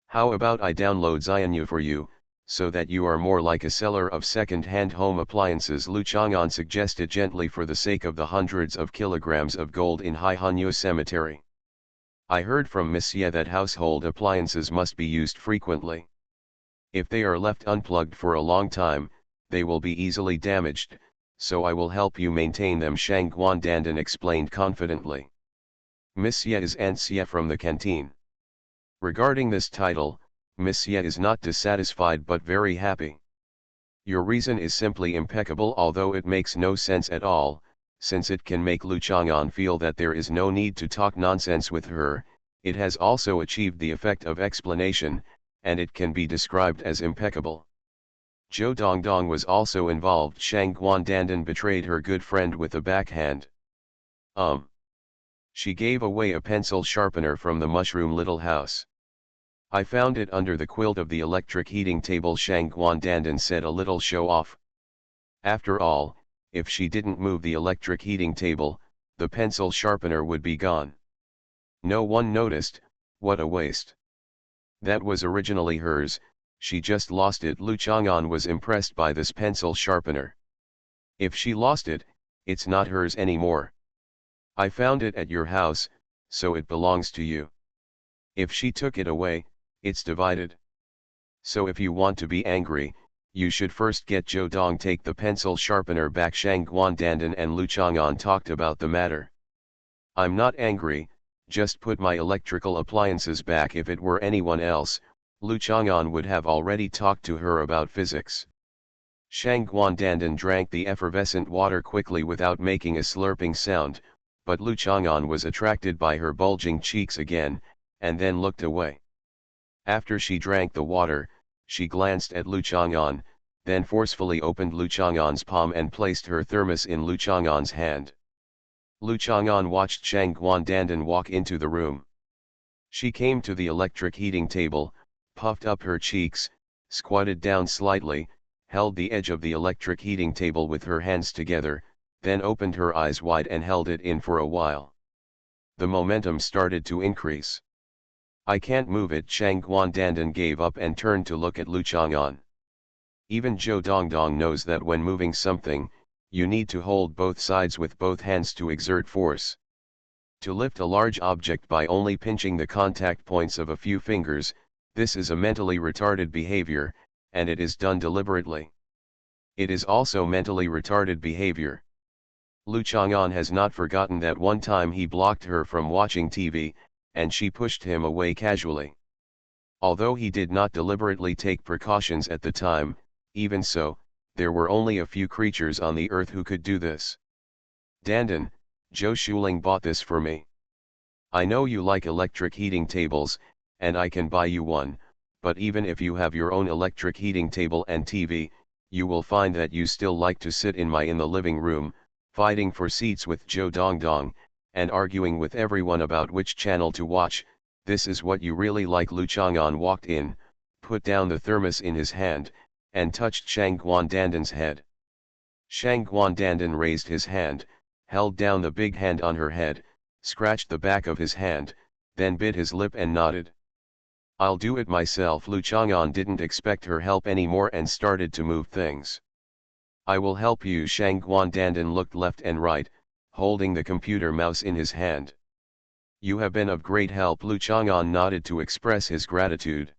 Speaker 1: How about I download Xianyu for you, so that you are more like a seller of second-hand home appliances, Lu Chang'an suggested gently for the sake of the hundreds of kilograms of gold in Haihanyu Cemetery. I heard from Monsieur that household appliances must be used frequently. If they are left unplugged for a long time, they will be easily damaged, so I will help you maintain them, Shang Guandandan explained confidently. Monsieur is Ancia from the canteen. Regarding this title, Monsieur is not dissatisfied but very happy. Your reason is simply impeccable, although it makes no sense at all, since it can make Lu Chang'an feel that there is no need to talk nonsense with her. It has also achieved the effect of explanation, and it can be described as impeccable. Zhou Dongdong was also involved. Shang Guandandan betrayed her good friend with a backhand. She gave away a pencil sharpener from the mushroom little house. I found it under the quilt of the electric heating table, Shang Guandandan said, a little show-off. After all, if she didn't move the electric heating table, the pencil sharpener would be gone. No one noticed. What a waste. That was originally hers, she just lost it. Lu Chang'an was impressed by this pencil sharpener. If she lost it, it's not hers anymore. I found it at your house, so it belongs to you. If she took it away, it's divided. So if you want to be angry, you should first get Zhou Dong take the pencil sharpener back. Shang Guandandan and Lu Chang'an talked about the matter. I'm not angry, just put my electrical appliances back. If it were anyone else, Lu Chang'an would have already talked to her about physics. Shang Guandandan drank the effervescent water quickly without making a slurping sound, but Lu Chang'an was attracted by her bulging cheeks again, and then looked away. After she drank the water, she glanced at Lu Chang'an, then forcefully opened Lu Chang'an's palm and placed her thermos in Lu Chang'an's hand. Lu Chang'an watched Shang Guandandan walk into the room. She came to the electric heating table, puffed up her cheeks, squatted down slightly, held the edge of the electric heating table with her hands together, then opened her eyes wide and held it in for a while. The momentum started to increase. I can't move it. Shang Guandandan gave up and turned to look at Lu Chang'an. Even Zhou Dongdong knows that when moving something, you need to hold both sides with both hands to exert force. To lift a large object by only pinching the contact points of a few fingers, this is a mentally retarded behavior, and it is done deliberately. It is also mentally retarded behavior. Lu Chang'an has not forgotten that one time he blocked her from watching TV, and she pushed him away casually. Although he did not deliberately take precautions at the time, even so, there were only a few creatures on the earth who could do this. Dandan, Zhou Shuling bought this for me. I know you like electric heating tables, and I can buy you one, but even if you have your own electric heating table and TV, you will find that you still like to sit in the living room, fighting for seats with Zhou Dongdong, and arguing with everyone about which channel to watch. This is what you really like. Lu Chang'an walked in, put down the thermos in his hand, and touched Shang Guandandan's head. Shang Guandandan raised his hand, held down the big hand on her head, scratched the back of his hand, then bit his lip and nodded. I'll do it myself. Lu Chang'an didn't expect her help anymore and started to move things. I will help you. Shang Guandandan looked left and right, holding the computer mouse in his hand. You have been of great help. Lu Chang'an nodded to express his gratitude.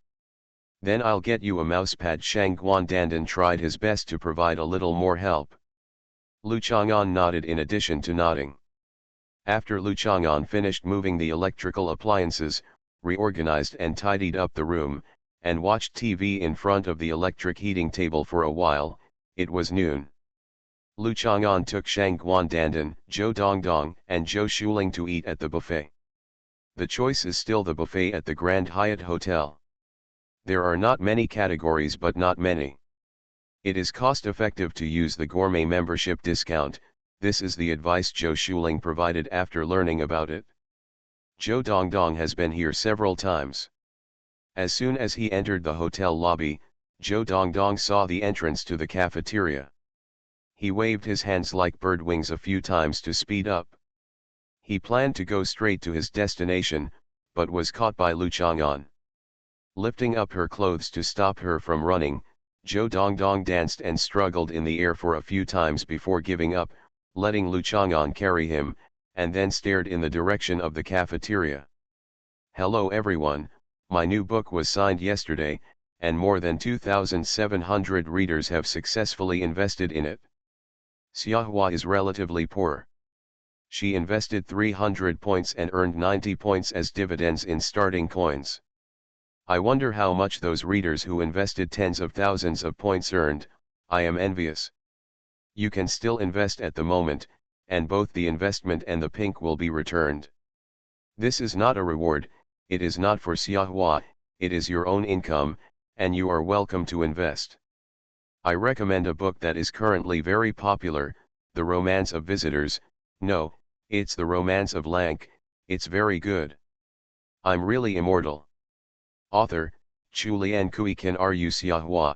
Speaker 1: Then I'll get you a mousepad. Shang Guandandan tried his best to provide a little more help. Lu Chang'an nodded in addition to nodding. After Lu Chang'an finished moving the electrical appliances, reorganized and tidied up the room, and watched TV in front of the electric heating table for a while, it was noon. Lu Chang'an took Shang Guandandan, Zhou Dongdong, and Zhou Shuling to eat at the buffet. The choice is still the buffet at the Grand Hyatt Hotel. There are not many categories, but not many. It is cost-effective to use the gourmet membership discount. This is the advice Zhou Shuling provided after learning about it. Zhou Dongdong has been here several times. As soon as he entered the hotel lobby, Zhou Dongdong saw the entrance to the cafeteria. He waved his hands like bird wings a few times to speed up. He planned to go straight to his destination, but was caught by Lu Chang'an. Lifting up her clothes to stop her from running, Zhou Dongdong danced and struggled in the air for a few times before giving up, letting Lu Chang'an carry him, and then stared in the direction of the cafeteria. Hello everyone, my new book was signed yesterday, and more than 2,700 readers have successfully invested in it. Xiahua is relatively poor. She invested 300 points and earned 90 points as dividends in starting coins. I wonder how much those readers who invested tens of thousands of points earned. I am envious. You can still invest at the moment, and both the investment and the pink will be returned. This is not a reward, it is not for Xiahua, it is your own income, and you are welcome to invest. I recommend a book that is currently very popular, The Romance of Visitors. No, it's The Romance of Lank, it's very good. I'm really immortal. Author, Chulian Kui Kan Ru Xiahua.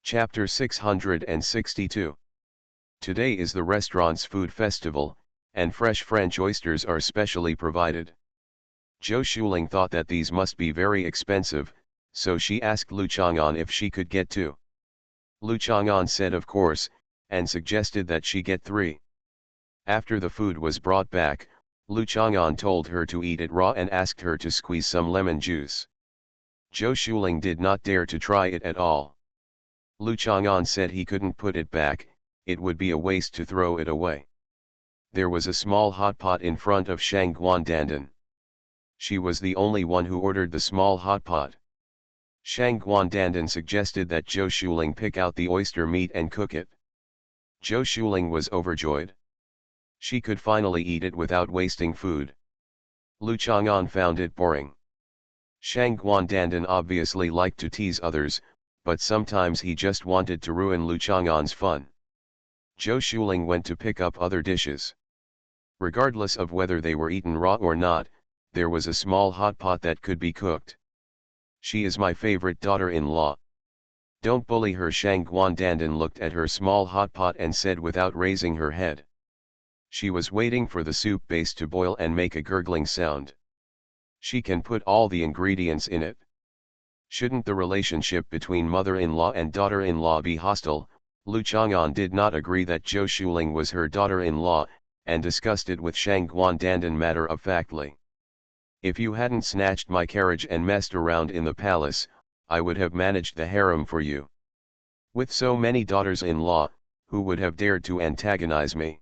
Speaker 1: Chapter 662. Today is the restaurant's food festival, and fresh French oysters are specially provided. Zhou Shuling thought that these must be very expensive, so she asked Lu Chang'an if she could get 2. Lu Chang'an said of course, and suggested that she get 3. After the food was brought back, Lu Chang'an told her to eat it raw and asked her to squeeze some lemon juice. Zhou Shuling did not dare to try it at all. Lu Chang'an said he couldn't put it back, it would be a waste to throw it away. There was a small hot pot in front of Shang Guandandan. She was the only one who ordered the small hot pot. Shang Guandandan suggested that Zhou Shuling pick out the oyster meat and cook it. Zhou Shuling was overjoyed. She could finally eat it without wasting food. Lu Chang'an found it boring. Shang Guandandan obviously liked to tease others, but sometimes he just wanted to ruin Lu Chang'an's fun. Zhou Shuling went to pick up other dishes. Regardless of whether they were eaten raw or not, there was a small hot pot that could be cooked. She is my favorite daughter-in-law. Don't bully her. Shang Guandandan looked at her small hot pot and said without raising her head. She was waiting for the soup base to boil and make a gurgling sound. She can put all the ingredients in it. Shouldn't the relationship between mother-in-law and daughter-in-law be hostile? Lu Chang'an did not agree that Zhou Shuling was her daughter-in-law, and discussed it with Shang Guandandan matter-of-factly. If you hadn't snatched my carriage and messed around in the palace, I would have managed the harem for you. With so many daughters-in-law, who would have dared to antagonize me?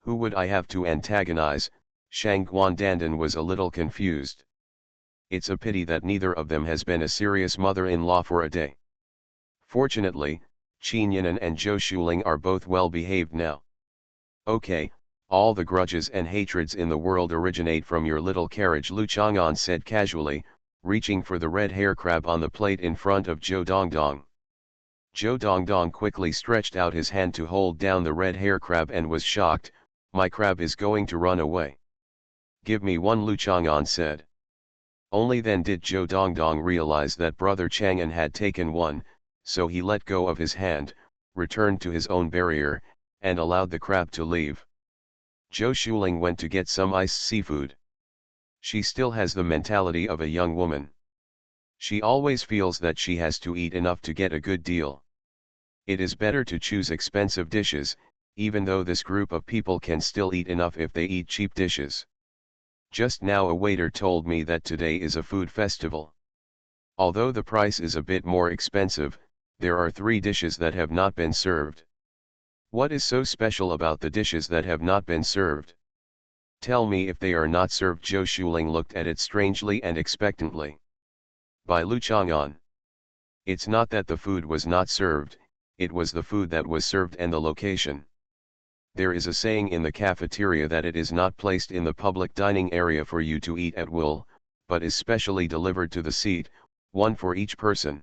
Speaker 1: Who would I have to antagonize? Shang Guandandan was a little confused. It's a pity that neither of them has been a serious mother-in-law for a day. Fortunately, Qin Yinan and Zhou Shuling are both well behaved now. Okay, all the grudges and hatreds in the world originate from your little carriage, Lu Chang'an said casually, reaching for the red hair crab on the plate in front of Zhou Dongdong. Zhou Dongdong quickly stretched out his hand to hold down the red hair crab and was shocked. My crab is going to run away. Give me one, Lu Chang'an said. Only then did Zhou Dongdong realize that brother Chang'an had taken one, so he let go of his hand, returned to his own barrier, and allowed the crab to leave. Zhou Shuling went to get some iced seafood. She still has the mentality of a young woman. She always feels that she has to eat enough to get a good deal. It is better to choose expensive dishes, even though this group of people can still eat enough if they eat cheap dishes. Just now a waiter told me that today is a food festival. Although the price is a bit more expensive, there are 3 dishes that have not been served. What is so special about the dishes that have not been served? Tell me if they are not served. Zhou Shuling looked at it strangely and expectantly. By Lu Chang'an. It's not that the food was not served, it was the food that was served and the location. There is a saying in the cafeteria that it is not placed in the public dining area for you to eat at will, but is specially delivered to the seat, one for each person.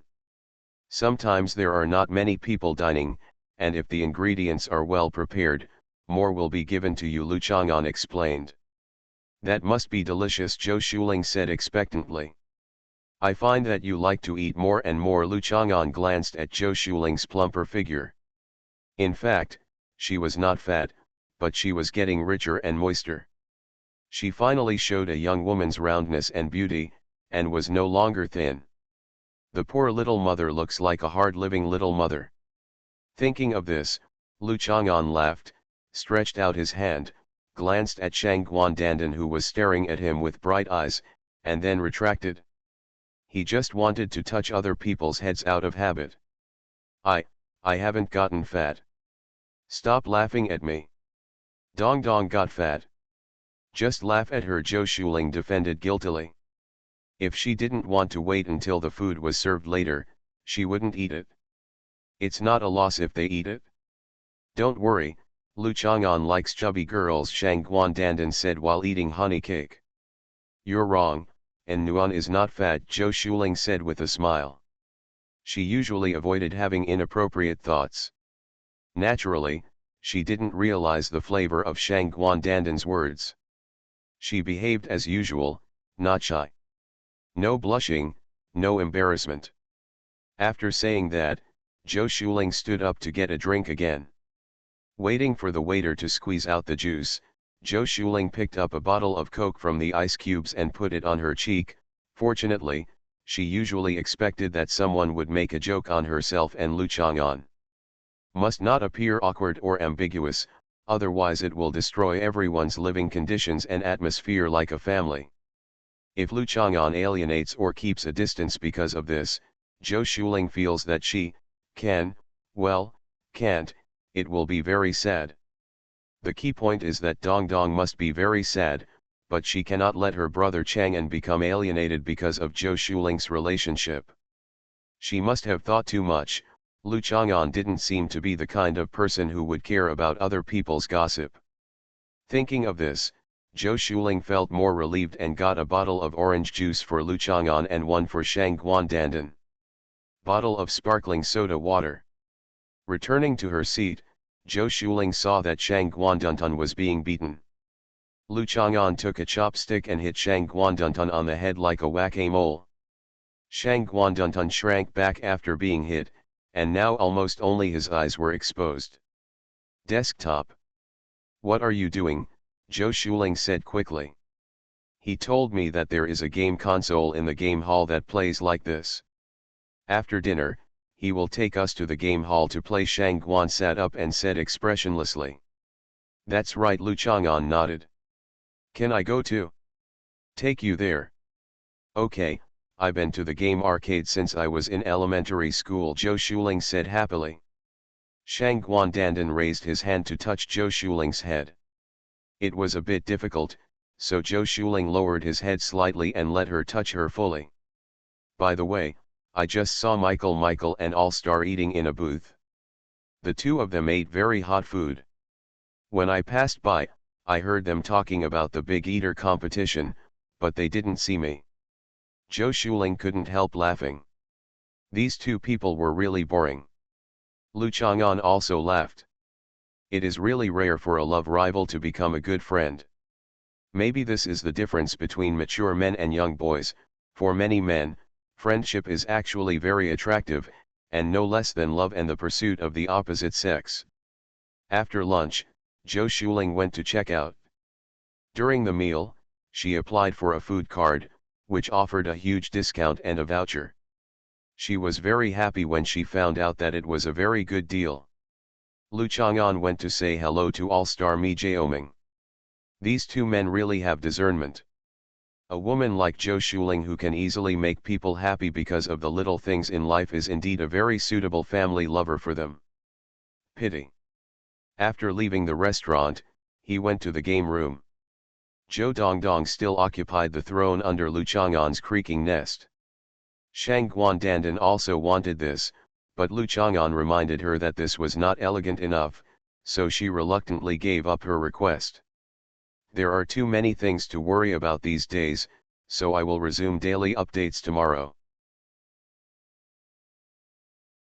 Speaker 1: Sometimes there are not many people dining, and if the ingredients are well prepared, more will be given to you, Lu Chang'an explained. That must be delicious, Zhou Shuling said expectantly. I find that you like to eat more and more. Lu Chang'an glanced at Zhou Shuling's plumper figure. In fact, she was not fat, but she was getting richer and moister. She finally showed a young woman's roundness and beauty, and was no longer thin. The poor little mother looks like a hard-living little mother. Thinking of this, Lu Chang'an laughed, stretched out his hand, glanced at Shang Guandandan who was staring at him with bright eyes, and then retracted. He just wanted to touch other people's heads out of habit. I haven't gotten fat. Stop laughing at me. Dong Dong got fat. Just laugh at her, Zhou Shuling defended guiltily. If she didn't want to wait until the food was served later, she wouldn't eat it. It's not a loss if they eat it. Don't worry, Lu Chang'an likes chubby girls, Shang Guandandan said while eating honey cake. You're wrong, and Nuan is not fat, Zhou Shuling said with a smile. She usually avoided having inappropriate thoughts. Naturally, she didn't realize the flavor of Shang Guandandan's words. She behaved as usual, not shy. No blushing, no embarrassment. After saying that, Zhou Shuling stood up to get a drink again. Waiting for the waiter to squeeze out the juice, Zhou Shuling picked up a bottle of Coke from the ice cubes and put it on her cheek. Fortunately, she usually expected that someone would make a joke on herself and Lu Chang'an. Must not appear awkward or ambiguous, otherwise it will destroy everyone's living conditions and atmosphere like a family. If Lu Chang'an alienates or keeps a distance because of this, Zhou Shuling feels that she can't, it will be very sad. The key point is that Dong Dong must be very sad, but she cannot let her brother Chang'an become alienated because of Zhou Shuling's relationship. She must have thought too much. Lu Chang'an didn't seem to be the kind of person who would care about other people's gossip. Thinking of this, Zhou Shuling felt more relieved and got a bottle of orange juice for Lu Chang'an and one for Shang Guandandan. Bottle of sparkling soda water. Returning to her seat, Zhou Shuling saw that Shang Guandandan was being beaten. Lu Chang'an took a chopstick and hit Shang Guandandan on the head like a whack-a-mole. Shang Guandandan shrank back after being hit, and now almost only his eyes were exposed. Desktop. What are you doing? Zhou Shuling said quickly. He told me that there is a game console in the game hall that plays like this. After dinner, he will take us to the game hall to play. Shang Guan sat up and said expressionlessly. That's right, Lu Chang'an nodded. Can I go too? Take you there. Okay, I've been to the game arcade since I was in elementary school, Zhou Shuling said happily. Shang Guandandan raised his hand to touch Zhou Shuling's head. It was a bit difficult, so Zhou Shuling lowered his head slightly and let her touch her fully. By the way, I just saw Michael and All-Star eating in a booth. The two of them ate very hot food. When I passed by, I heard them talking about the big eater competition, but they didn't see me. Zhou Shuling couldn't help laughing. These two people were really boring. Lu Chang'an also laughed. It is really rare for a love rival to become a good friend. Maybe this is the difference between mature men and young boys. For many men, friendship is actually very attractive, and no less than love and the pursuit of the opposite sex. After lunch, Zhou Shuling went to check out. During the meal, she applied for a food card, which offered a huge discount and a voucher. She was very happy when she found out that it was a very good deal. Lu Chang'an went to say hello to All-Star Mi Jiaoming. These two men really have discernment. A woman like Zhou Shuling who can easily make people happy because of the little things in life is indeed a very suitable family lover for them. Pity. After leaving the restaurant, he went to the game room. Zhou Dongdong still occupied the throne under Lu Chang'an's creaking nest. Shang Guandandan also wanted this, but Lu Chang'an reminded her that this was not elegant enough, so she reluctantly gave up her request. There are too many things to worry about these days, so I will resume daily updates tomorrow.